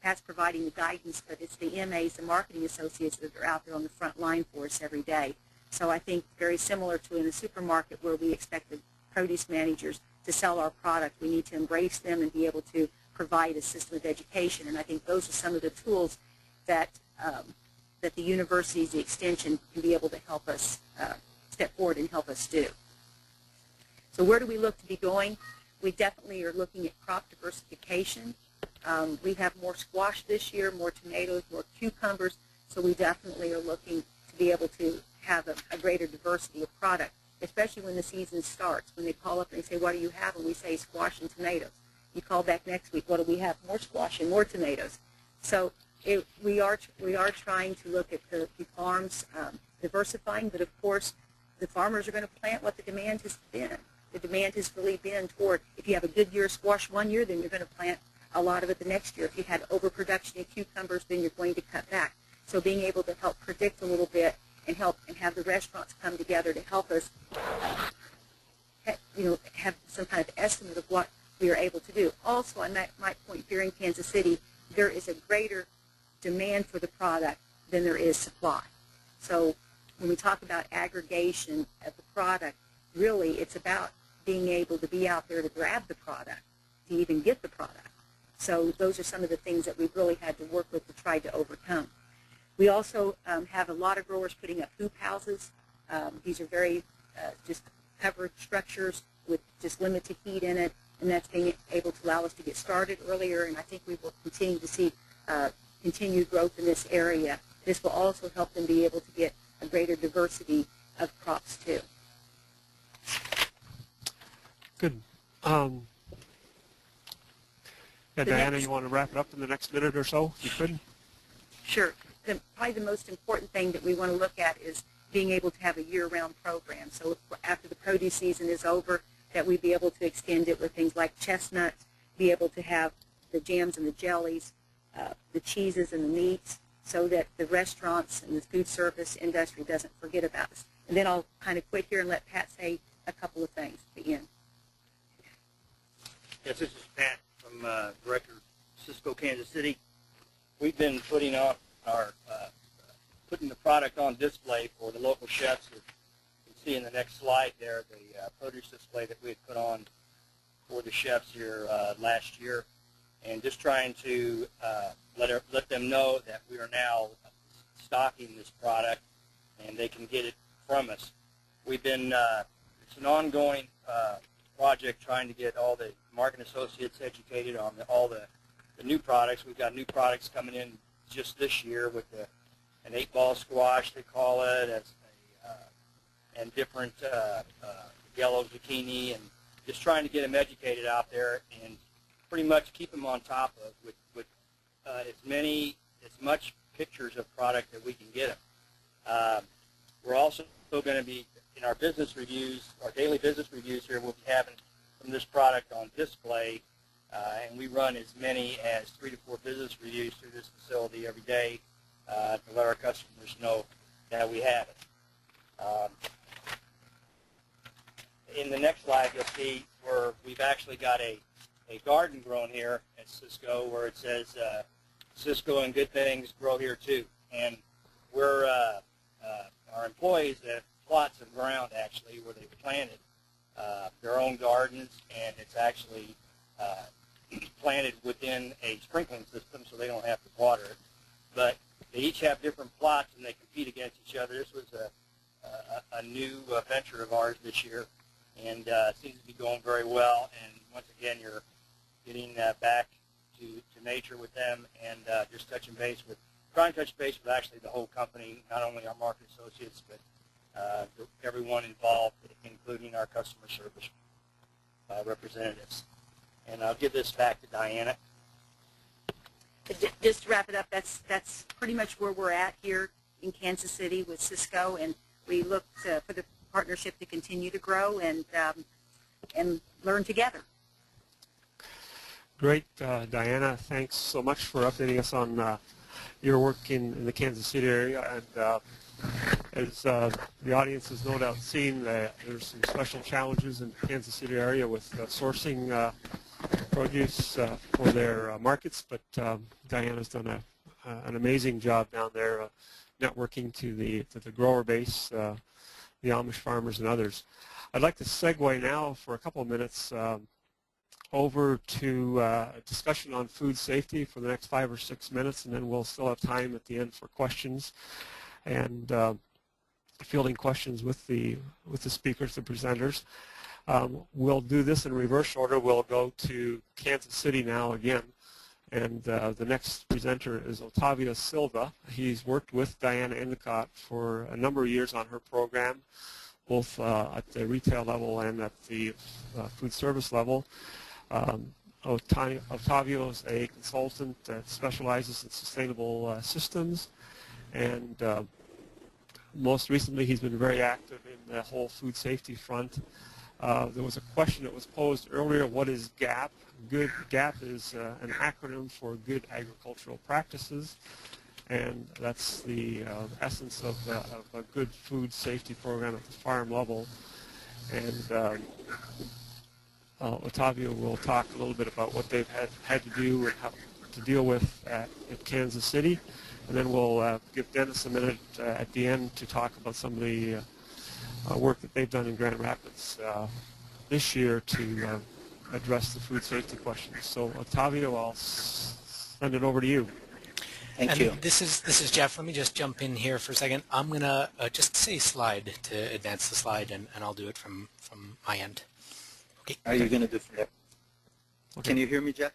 Pat's providing the guidance, but it's the MAs, the marketing associates, that are out there on the front line for us every day. So I think very similar to in a supermarket where we expect the produce managers to sell our product, we need to embrace them and be able to provide a system of education. And I think those are some of the tools that that the universities, the extension, can be able to help us step forward and help us do. So where do we look to be going? We definitely are looking at crop diversification. We have more squash this year, more tomatoes, more cucumbers, so we definitely are looking to be able to have a greater diversity of product, especially when the season starts. When they call up and they say, what do you have? And we say squash and tomatoes. You call back next week, what do we have? More squash and more tomatoes. So we are trying to look at the farms diversifying, but of course the farmers are going to plant what the demand has been. The demand has really been toward, if you have a good year of squash one year, then you're going to plant a lot of it the next year. If you had overproduction of cucumbers, then you're going to cut back. So being able to help predict a little bit and help and have the restaurants come together to help us, have some kind of estimate of what we are able to do. Also, I might point here in Kansas City, there is a greater demand for the product than there is supply. So when we talk about aggregation of the product, really it's about being able to be out there to grab the product, to even get the product. So those are some of the things that we've really had to work with to try to overcome. We also have a lot of growers putting up hoop houses. These are very just covered structures with just limited heat in it, and that's being able to allow us to get started earlier, and I think we will continue to see continued growth in this area. This will also help them be able to get a greater diversity of crops too. Good. Diana, you want to wrap it up in the next minute or so, if you could? Sure. Probably the most important thing that we want to look at is being able to have a year-round program. So after the produce season is over, that we be able to extend it with things like chestnuts, be able to have the jams and the jellies, the cheeses and the meats, so that the restaurants and the food service industry doesn't forget about us. And then I'll kind of quit here and let Pat say a couple of things at the end. Yes, this is Pat from Director Sysco, Kansas City. We've been putting on putting the product on display for the local chefs. You can see in the next slide there the produce display that we had put on for the chefs here last year, and just trying to let them know that we are now stocking this product and they can get it from us. We've been it's an ongoing project trying to get all the marketing associates educated on all the new products. We've got new products coming in just this year with an 8-ball squash, they call it, and different yellow zucchini, and just trying to get them educated out there and pretty much keep them on top of with as much pictures of product that we can get them. We're also going to be, in our business reviews, our daily business reviews here, we'll be having from this product on display, and we run as many as 3 to 4 business reviews through this facility every day to let our customers know that we have it. In the next slide, you'll see where we've actually got a garden grown here at Sysco, where it says Sysco and good things grow here too. And we're our employees have plots of ground actually where they've planted their own gardens, and it's actually planted within a sprinkling system, so they don't have to water it. But they each have different plots, and they compete against each other. This was a new venture of ours this year, and seems to be going very well. And once again, you're getting back to nature with them, and just trying to touch base with actually the whole company, not only our market associates, but everyone involved, including our customer service representatives. And I'll give this back to Diana. Just to wrap it up, that's pretty much where we're at here in Kansas City with Sysco, and we look for the partnership to continue to grow and learn together. Great, Diana. Thanks so much for updating us on your work in the Kansas City area. And as the audience has no doubt seen, there's some special challenges in the Kansas City area with sourcing produce for their markets. But Diana's done an amazing job down there networking to the grower base, the Amish farmers and others. I'd like to segue now for a couple of minutes over to a discussion on food safety for the next 5 or 6 minutes, and then we'll still have time at the end for questions and fielding questions with the speakers, the presenters. We'll do this in reverse order. We'll go to Kansas City now again, and the next presenter is Otavio Silva. He's worked with Diana Endicott for a number of years on her program, both at the retail level and at the food service level. Otavio is a consultant that specializes in sustainable systems, and most recently he's been very active in the whole food safety front. There was a question that was posed earlier, what is GAP? GAP is an acronym for Good Agricultural Practices, and that's the essence of a good food safety program at the farm level. And Otavio will talk a little bit about what they've had to do and how to deal with at Kansas City, and then we'll give Dennis a minute at the end to talk about some of the work that they've done in Grand Rapids this year to address the food safety questions. So Otavio, I'll send it over to you. Thank you. This is Jeff. Let me just jump in here for a second. I'm gonna just say slide to advance the slide, and I'll do it from my end. Okay. Are you going to do from there? Okay. Can you hear me, Jeff?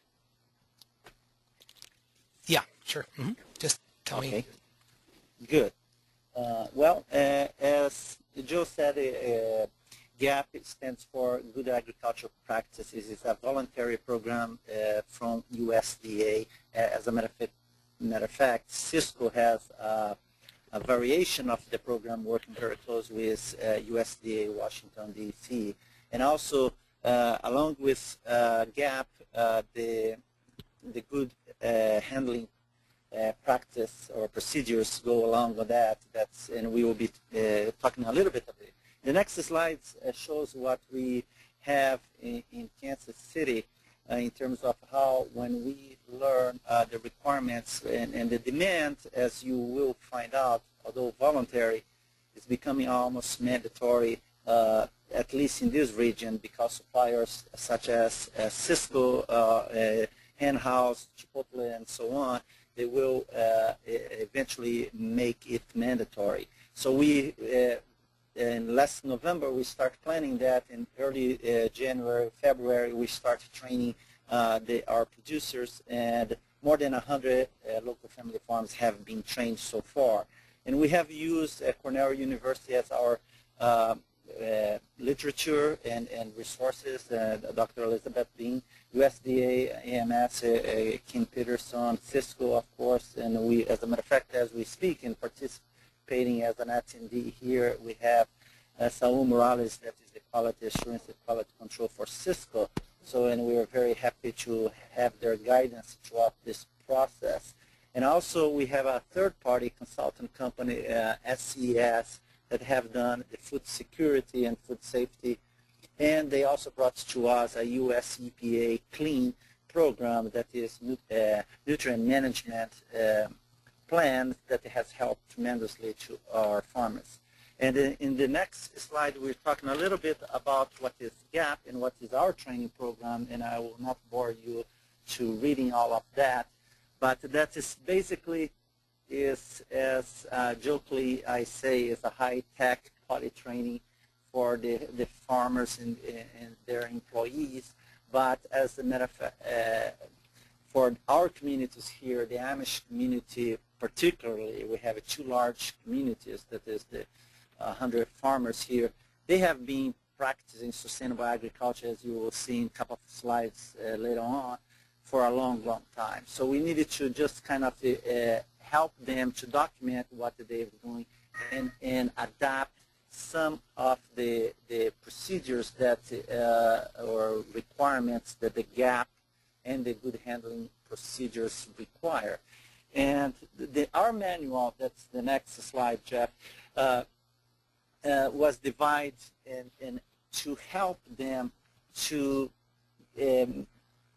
Yeah, sure. Just tell me. Good. Well, as Joe said, GAP stands for Good Agricultural Practices. It's a voluntary program from USDA. As a matter of fact, Sysco has a variation of the program working very close with USDA Washington, D.C. And also, along with GAP, the good handling practice or procedures go along with that. And we will be talking a little bit of it. The next slide shows what we have in Kansas City in terms of how, when we learn the requirements and the demand, as you will find out, although voluntary, is becoming almost mandatory, at least in this region, because suppliers such as Sysco, Hen House, Chipotle, and so on, they will eventually make it mandatory. So we, in last November, we start planning that. In early January, February, we start training our producers, and more than 100 local family farms have been trained so far. And we have used Cornell University as our literature and resources, Dr. Elizabeth Bean, USDA, AMS, Kim Peterson, Sysco, of course, and we, as a matter of fact, as we speak and participating as an attendee here, we have Saul Morales, that is the quality assurance and quality control for Sysco. So, and we are very happy to have their guidance throughout this process. And also, we have a third-party consultant company, SCS, that have done the food security and food safety. And they also brought to us a US EPA CLEAN program that is nutrient management plan that has helped tremendously to our farmers. And in the next slide, we're talking a little bit about what is GAP and what is our training program, and I will not bore you to reading all of that. But that is basically is, as jokingly I say, is a high-tech quality training for the farmers and their employees. But as a matter of fact, for our communities here, the Amish community particularly, we have two large communities, that is the 100 farmers here. They have been practicing sustainable agriculture, as you will see in a couple of slides later on, for a long, long time. So we needed to just kind of help them to document what they're doing and adapt some of the procedures that or requirements that the GAP and the good handling procedures require. And our manual, that's the next slide, Jeff, was divided in to help them to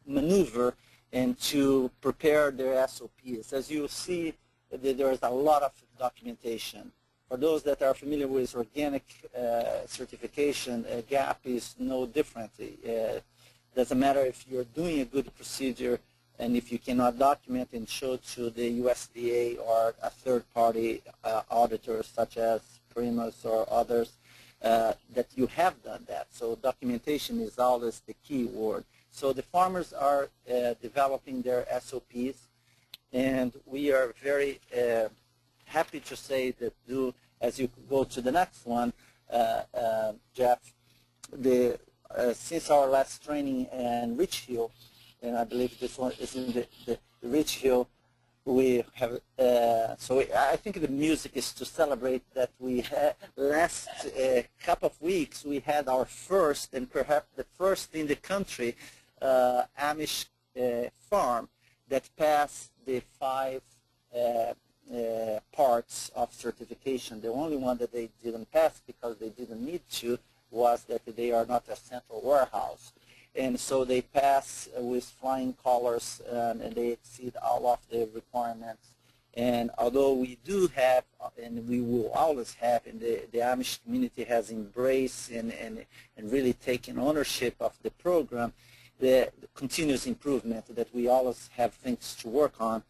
maneuver and to prepare their SOPs. As you see, there is a lot of documentation. For those that are familiar with organic certification, GAP is no different. Doesn't matter if you're doing a good procedure, and if you cannot document and show to the USDA or a third-party auditor such as Primus or others, that you have done that. So documentation is always the key word. So the farmers are developing their SOPs, and we are very happy to say that as you go to the next one, Jeff, since our last training in Rich Hill, and I believe this one is in the Rich Hill, we have, I think the music is to celebrate that we had last couple of weeks, we had our first, and perhaps the first in the country, Amish farm that passed the 5 parts of certification. The only one that they didn't pass because they didn't need to was that they are not a central warehouse. And so they pass with flying colors, and they exceed all of the requirements. And although we do have, and we will always have, and the Amish community has embraced and really taken ownership of the program, the continuous improvement that we always have things to work on.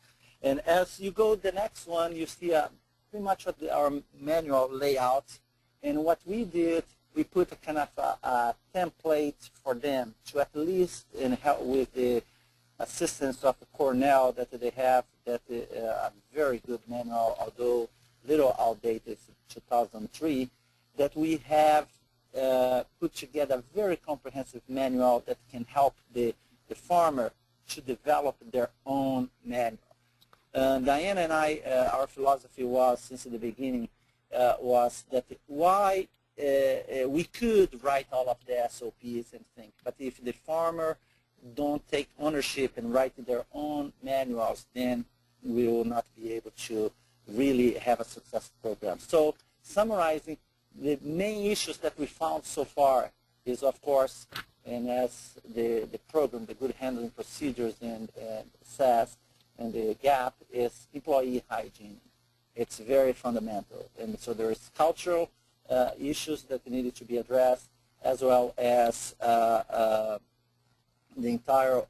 And as you go the next one, you see pretty much what our manual layout. And what we did, we put a kind of a template for them to at least, and help with the assistance of Cornell that they have, that a very good manual, although little outdated, 2003, that we have put together a very comprehensive manual that can help the farmer to develop their own manual. Diana and I, our philosophy was, since the beginning, was that why we could write all of the SOPs and things, but if the farmer don't take ownership and write their own manuals, then we will not be able to really have a successful program. So summarizing, the main issues that we found so far is, of course, and as the program, the good handling procedures and says, and the GAP is employee hygiene. It's very fundamental. And so there is cultural issues that needed to be addressed, as well as the entire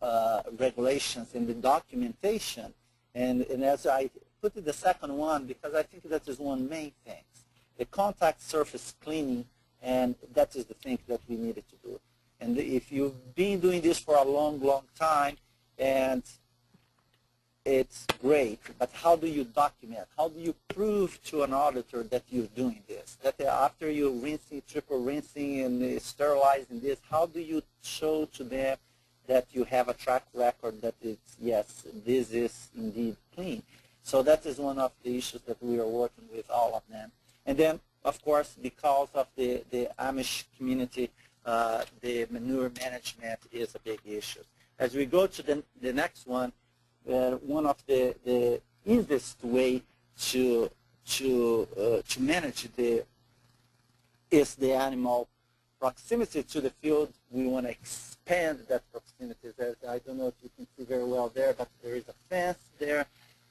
regulations and the documentation. And as I put it the second one, because I think that is one main thing, the contact surface cleaning, and that is the thing that we needed to do. And if you've been doing this for a long, long time, and it's great, but how do you document? How do you prove to an auditor that you're doing this? That after you rinsing, triple rinsing, and sterilizing this, how do you show to them that you have a track record that it's, yes, this is indeed clean? So that is one of the issues that we are working with all of them. And then, of course, because of the Amish community, the manure management is a big issue. As we go to the next one, one of the easiest way to manage is the animal proximity to the field. We want to expand that proximity. I don't know if you can see very well there, but there is a fence there,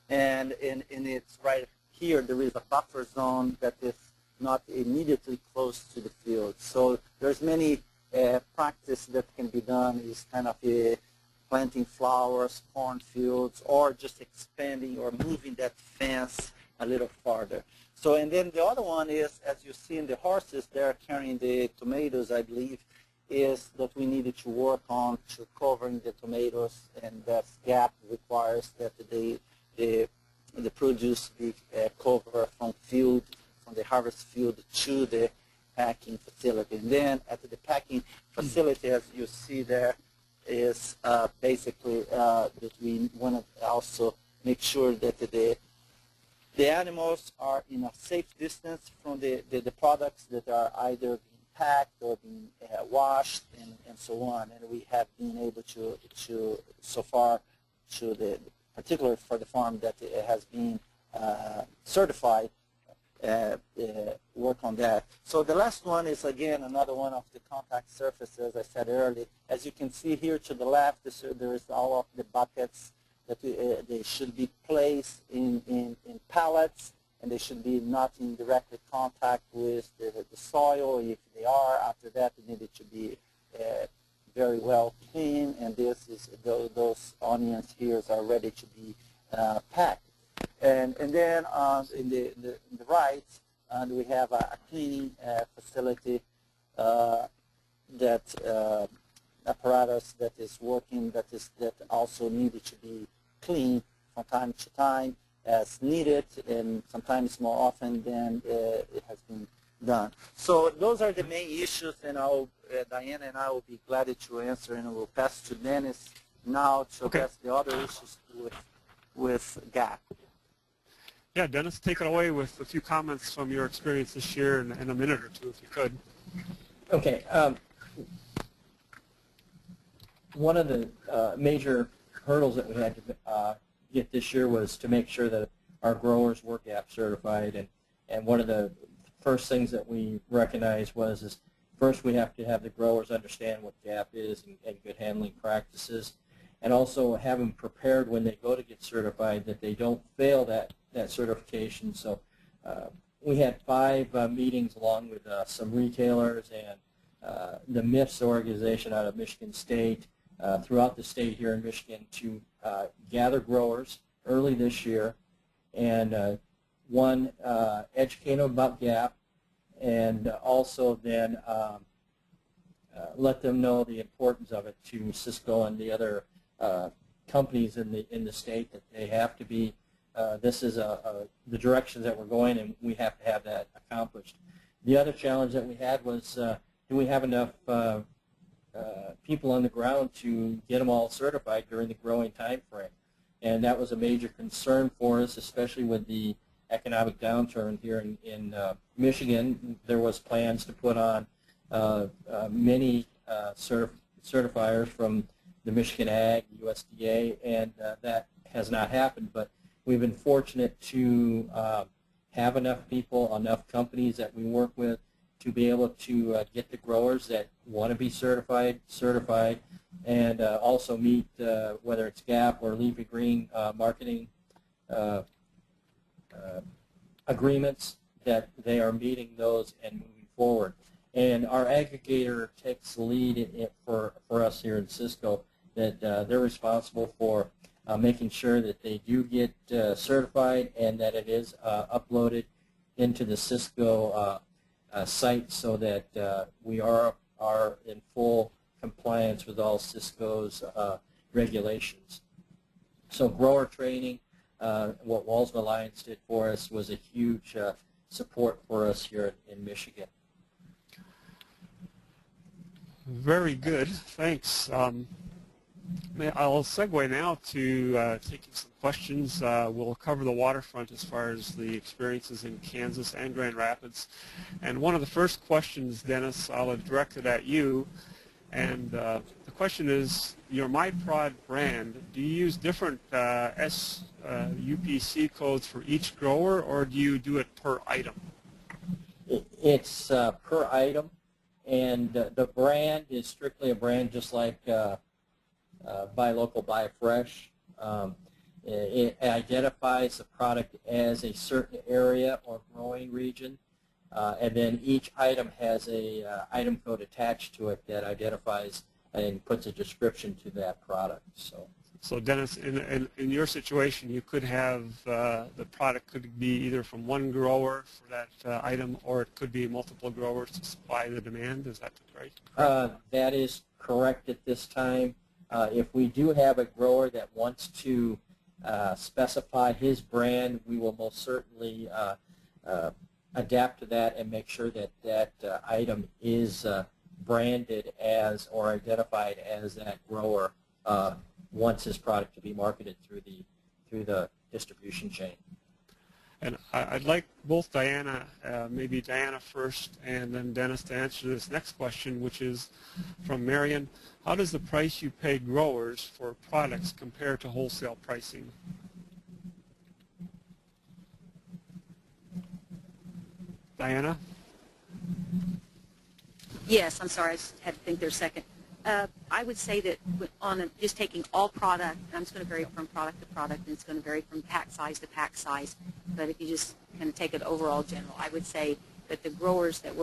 and it's right here. There is a buffer zone that is not immediately close to the field. So there's many practice that can be done. Is kind of planting flowers, cornfields, or just expanding or moving that fence a little farther. So, and then the other one is, as you see in the horses, they're carrying the tomatoes, I believe, is that we needed to work on to covering the tomatoes, and that gap requires that the produce be covered from the harvest field to the packing facility. And then at the packing facility, as you see there, is basically that we want to also make sure that the animals are in a safe distance from the products that are either being packed or being washed and so on. And we have been able to so far, particularly for the farm that it has been certified, work on that. So the last one is, again, another one of the contact surfaces, I said earlier. As you can see here to the left, there is all of the buckets that they should be placed in pallets, and they should be not in direct contact with the soil. If they are, after that, they need to be very well cleaned, and this is those onions here are ready to be packed. And then in the right, we have a cleaning facility that apparatus that is working, that also needed to be cleaned from time to time as needed, and sometimes more often than it has been done. So those are the main issues, and Diana and I will be glad to answer, and we'll pass to Dennis now to address the other issues with GAP. Yeah, Dennis, take it away with a few comments from your experience this year in a minute or two, if you could. Okay. One of the major hurdles that we had to get this year was to make sure that our growers were GAP certified, and one of the first things that we recognized is first we have to have the growers understand what GAP is and good handling practices, and also have them prepared when they go to get certified that they don't fail that certification. So we had 5 meetings along with some retailers and the MIFS organization out of Michigan State, throughout the state here in Michigan, to gather growers early this year and educate them about GAP, and also then let them know the importance of it to Sysco and the other companies in the state, that they have to be, this is the direction that we're going, and we have to have that accomplished. The other challenge that we had was, do we have enough people on the ground to get them all certified during the growing time frame? And that was a major concern for us, especially with the economic downturn here in Michigan. There was plans to put on many certifiers from the Michigan Ag, USDA, and that has not happened. But we've been fortunate to have enough people, enough companies that we work with to be able to get the growers that want to be certified, and also meet, whether it's GAP or Leafy Green marketing agreements, that they are meeting those and moving forward. And our aggregator takes the lead for us here in Sysco, that they're responsible for making sure that they do get certified, and that it is uploaded into the Sysco site, so that we are in full compliance with all Sysco's regulations. So grower training, what Wallsman Alliance did for us was a huge support for us here in Michigan. Very good. Thanks. I'll segue now to taking some questions. We'll cover the waterfront as far as the experiences in Kansas and Grand Rapids. And one of the first questions, Dennis, I'll direct it at you. And the question is, your MyProd brand, do you use different UPC codes for each grower, or do you do it per item? It's per item, and the brand is strictly a brand just like Buy Local, Buy Fresh. It identifies the product as a certain area or growing region, and then each item has a item code attached to it that identifies and puts a description to that product. So Dennis, in your situation, you could have the product could be either from one grower for that item, or it could be multiple growers to supply the demand. Is that right? That is correct at this time. If we do have a grower that wants to specify his brand, we will most certainly adapt to that and make sure that that item is branded as or identified as that grower wants his product to be marketed through the distribution chain. And I'd like both Diana, maybe Diana first, and then Dennis to answer this next question, which is from Marion. How does the price you pay growers for products compare to wholesale pricing? Diana? Yes, I'm sorry, I just had to think there a second. I would say that just taking all product, and it's going to vary from product to product, and it's going to vary from pack size to pack size. But if you just kind of take it overall general, I would say that the growers that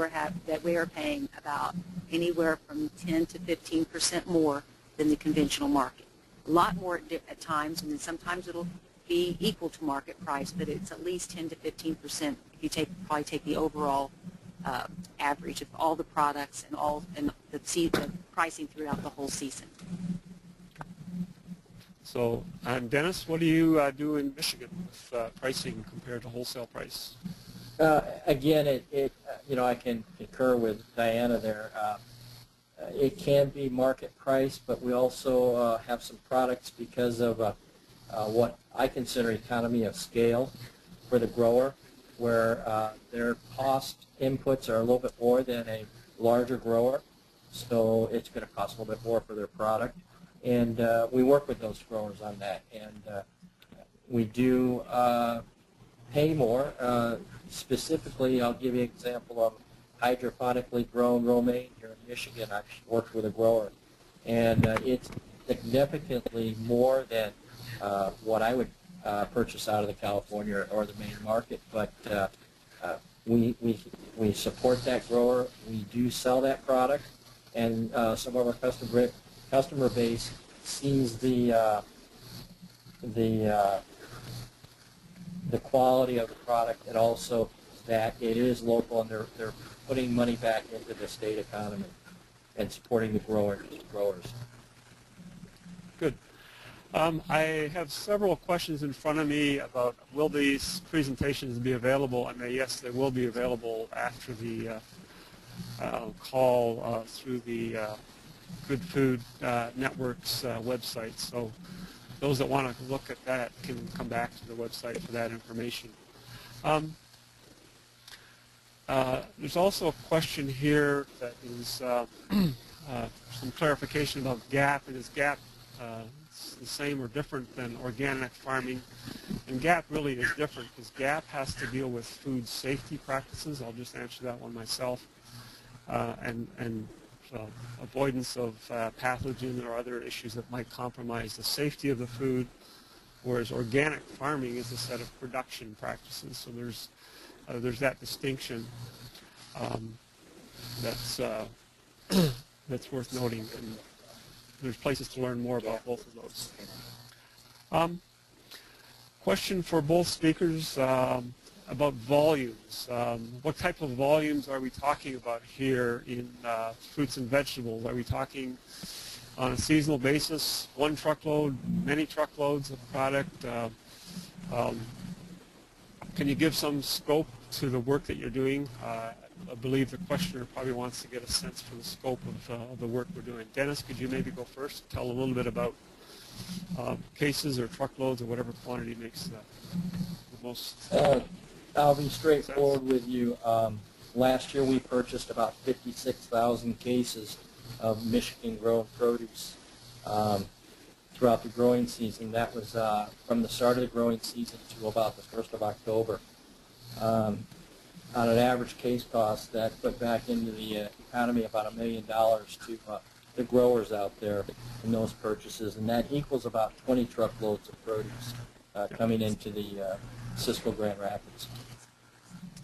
we are paying about anywhere from 10 to 15% more than the conventional market. A lot more at times, and then sometimes it'll be equal to market price, but it's at least 10 to 15% if you probably take the overall average of all the products and the pricing throughout the whole season. So, Dennis, what do you do in Michigan with pricing compared to wholesale price? Again, I can concur with Diana there. It can be market price, but we also have some products because of what I consider economy of scale for the grower, where their cost inputs are a little bit more than a larger grower, so it's going to cost a little bit more for their product. And we work with those growers on that, and we do pay more. Specifically, I'll give you an example of hydroponically grown romaine here in Michigan. I've worked with a grower, and it's significantly more than what I would purchase out of the California or the Maine market, but we support that grower. We do sell that product, and some of our customer base sees the quality of the product, and also that it is local, and they're putting money back into the state economy and supporting the growers. Good. I have several questions in front of me about will these presentations be available, and yes, they will be available after the call through the Good Food Network's website. So those that want to look at that can come back to the website for that information. There's also a question here that is some clarification about GAP. And is GAP the same or different than organic farming? And GAP really is different because GAP has to deal with food safety practices. I'll just answer that one myself. And avoidance of pathogen or other issues that might compromise the safety of the food, whereas organic farming is a set of production practices. So there's that distinction that's worth noting, and there's places to learn more about both of those. Question for both speakers about volumes. What type of volumes are we talking about here in fruits and vegetables? Are we talking on a seasonal basis, one truckload, many truckloads of product? Can you give some scope to the work that you're doing? I believe the questioner probably wants to get a sense for the scope of the work we're doing. Dennis, could you maybe go first? Tell a little bit about cases or truckloads or whatever quantity makes the most I'll be straightforward with you. Last year we purchased about 56,000 cases of Michigan-grown produce throughout the growing season. That was from the start of the growing season to about the 1st of October. On an average case cost, that put back into the economy about $1 million to the growers out there in those purchases, and that equals about 20 truckloads of produce coming into the Sysco Grand Rapids.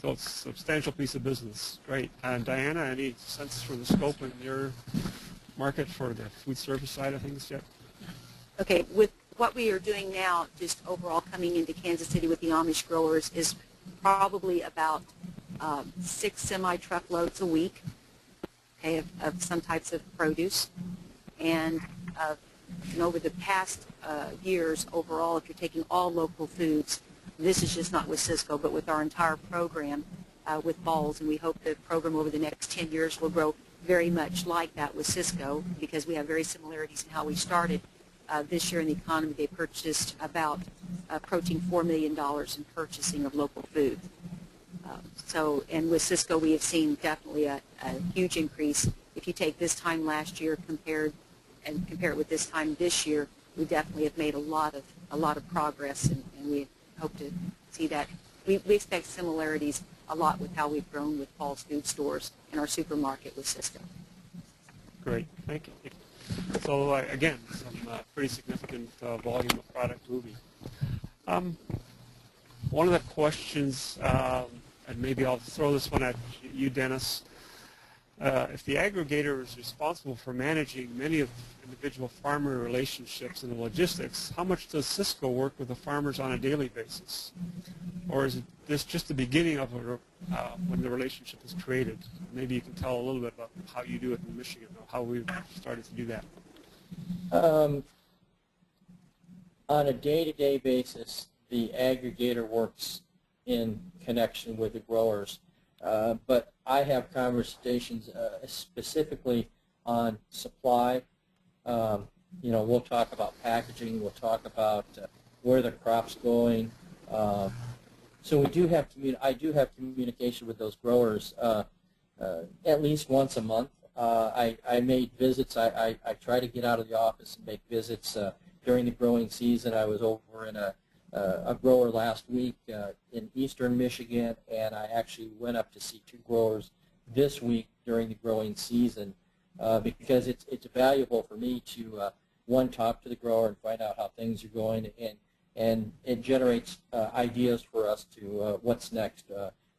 So it's a substantial piece of business. Great. Diana, any sense for the scope in your market for the food service side of things yet? Okay, with what we are doing now, just overall coming into Kansas City with the Amish growers is probably about 6 semi-truckloads a week, okay, of some types of produce. And over the past years overall, if you're taking all local foods, this is just not with Sysco, but with our entire program with Balls, and we hope the program over the next 10 years will grow very much like that with Sysco because we have very similarities in how we started. This year in the economy, they purchased about approaching $4 million in purchasing of local food. And with Sysco, we have seen definitely a huge increase. If you take this time last year compare it with this time this year, we definitely have made a lot of progress, and we hope to see that. We expect similarities a lot with how we've grown with Paul's Food Stores and our supermarket with Sysco. Great, thank you. So again, some pretty significant volume of product moving. One of the questions, and maybe I'll throw this one at you, Dennis. If the aggregator is responsible for managing many of individual farmer relationships and the logistics, how much does Sysco work with the farmers on a daily basis? Or is this just the beginning of when the relationship is created? Maybe you can tell a little bit about how you do it in Michigan, or how we've started to do that. On a day-to-day basis, the aggregator works in connection with the growers. But I have conversations specifically on supply. We'll talk about packaging. We'll talk about where the crop's going. So I do have communication with those growers at least once a month. I made visits. I try to get out of the office and make visits during the growing season. I was over in a grower last week in eastern Michigan, and I actually went up to see 2 growers this week during the growing season because it's valuable for me to, one, talk to the grower and find out how things are going, and it generates ideas for us to what's next,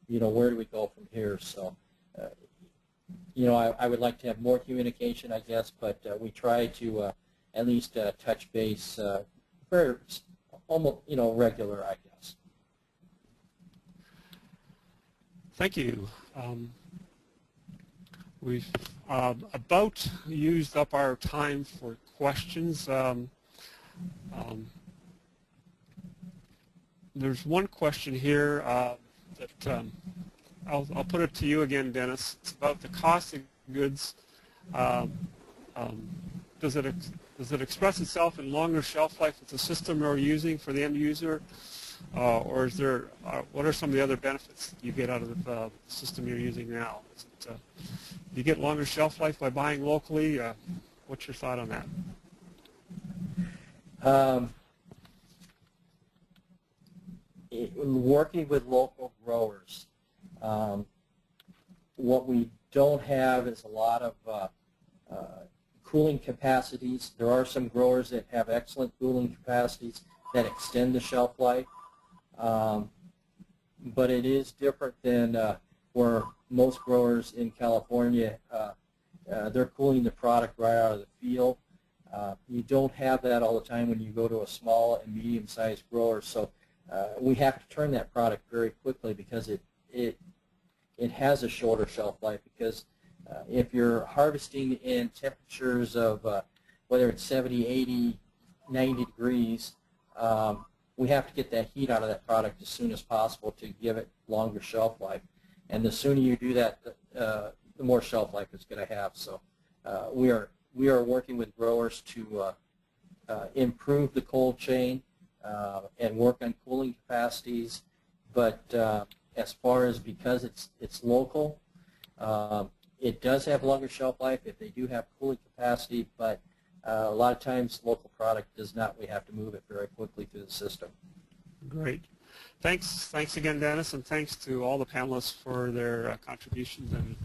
where do we go from here. So, I would like to have more communication, I guess, but we try to at least touch base very almost, regular, I guess. Thank you. We've about used up our time for questions. There's one question here that I'll put it to you again, Dennis. It's about the cost of goods. Does it express itself in longer shelf life with the system you're using for the end user, or is there? What are some of the other benefits that you get out of the system you're using now? Do you get longer shelf life by buying locally? What's your thought on that? Working with local growers, what we don't have is a lot of cooling capacities. There are some growers that have excellent cooling capacities that extend the shelf life, but it is different than where most growers in California, they're cooling the product right out of the field. You don't have that all the time when you go to a small and medium-sized grower, so we have to turn that product very quickly because it has a shorter shelf life, because if you're harvesting in temperatures of whether it's 70, 80, 90 degrees, we have to get that heat out of that product as soon as possible to give it longer shelf life. And the sooner you do that, the more shelf life it's going to have. So we are working with growers to improve the cold chain and work on cooling capacities. But as far as, because it's local, it does have longer shelf life if they do have cooling capacity, but a lot of times local product does not. We have to move it very quickly through the system. Great. Thanks again, Dennis, and thanks to all the panelists for their contributions and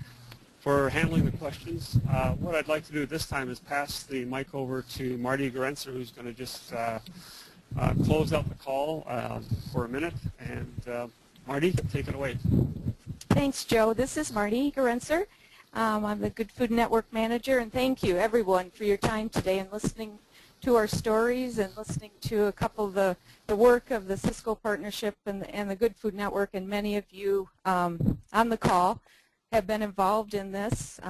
for handling the questions. What I'd like to do this time is pass the mic over to Marty Gerenser, who's going to just close out the call for a minute. And Marty, take it away. Thanks, Joe. This is Marty Gerenser. I'm the Good Food Network manager, and thank you, everyone, for your time today and listening to our stories and listening to a couple of the work of the Sysco Partnership and the Good Food Network. And many of you on the call have been involved in this.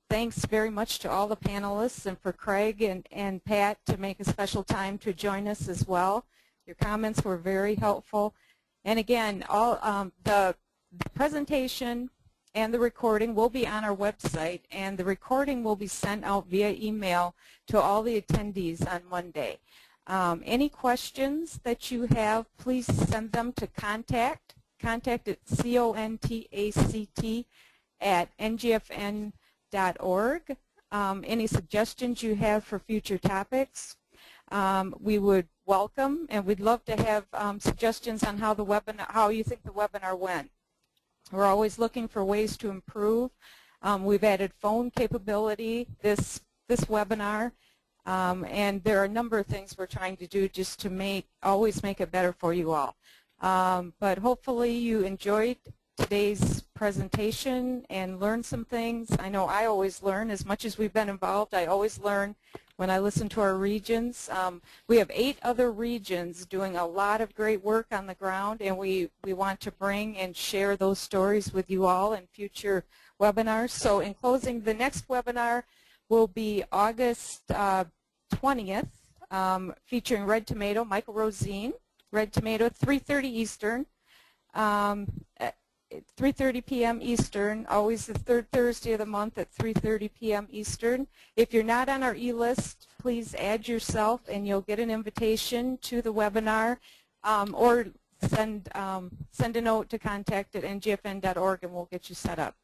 Thanks very much to all the panelists and for Craig and Pat to make a special time to join us as well. Your comments were very helpful. And again, all the presentation and the recording will be on our website, and the recording will be sent out via email to all the attendees on Monday. Any questions that you have, please send them to contact at contact@ngfn.org. Any suggestions you have for future topics, we would welcome, and we'd love to have suggestions on how you think the webinar went. We're always looking for ways to improve. We've added phone capability this webinar, and there are a number of things we're trying to do just to always make it better for you all. But hopefully you enjoyed today's presentation and learned some things. I know I always learn. As much as we've been involved, I always learn when I listen to our regions. We have 8 other regions doing a lot of great work on the ground, and we want to bring and share those stories with you all in future webinars. So in closing, the next webinar will be August 20th, featuring Red Tomato, Michael Rosine, Red Tomato, 3:30 Eastern. 3:30 p.m. Eastern, always the third Thursday of the month at 3:30 p.m. Eastern. If you're not on our e-list, please add yourself and you'll get an invitation to the webinar, or send a note to contact@ngfn.org and we'll get you set up.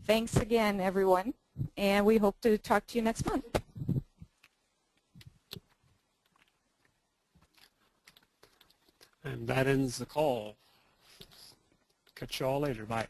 Thanks again, everyone, and we hope to talk to you next month. And that ends the call. Catch you all later. Bye.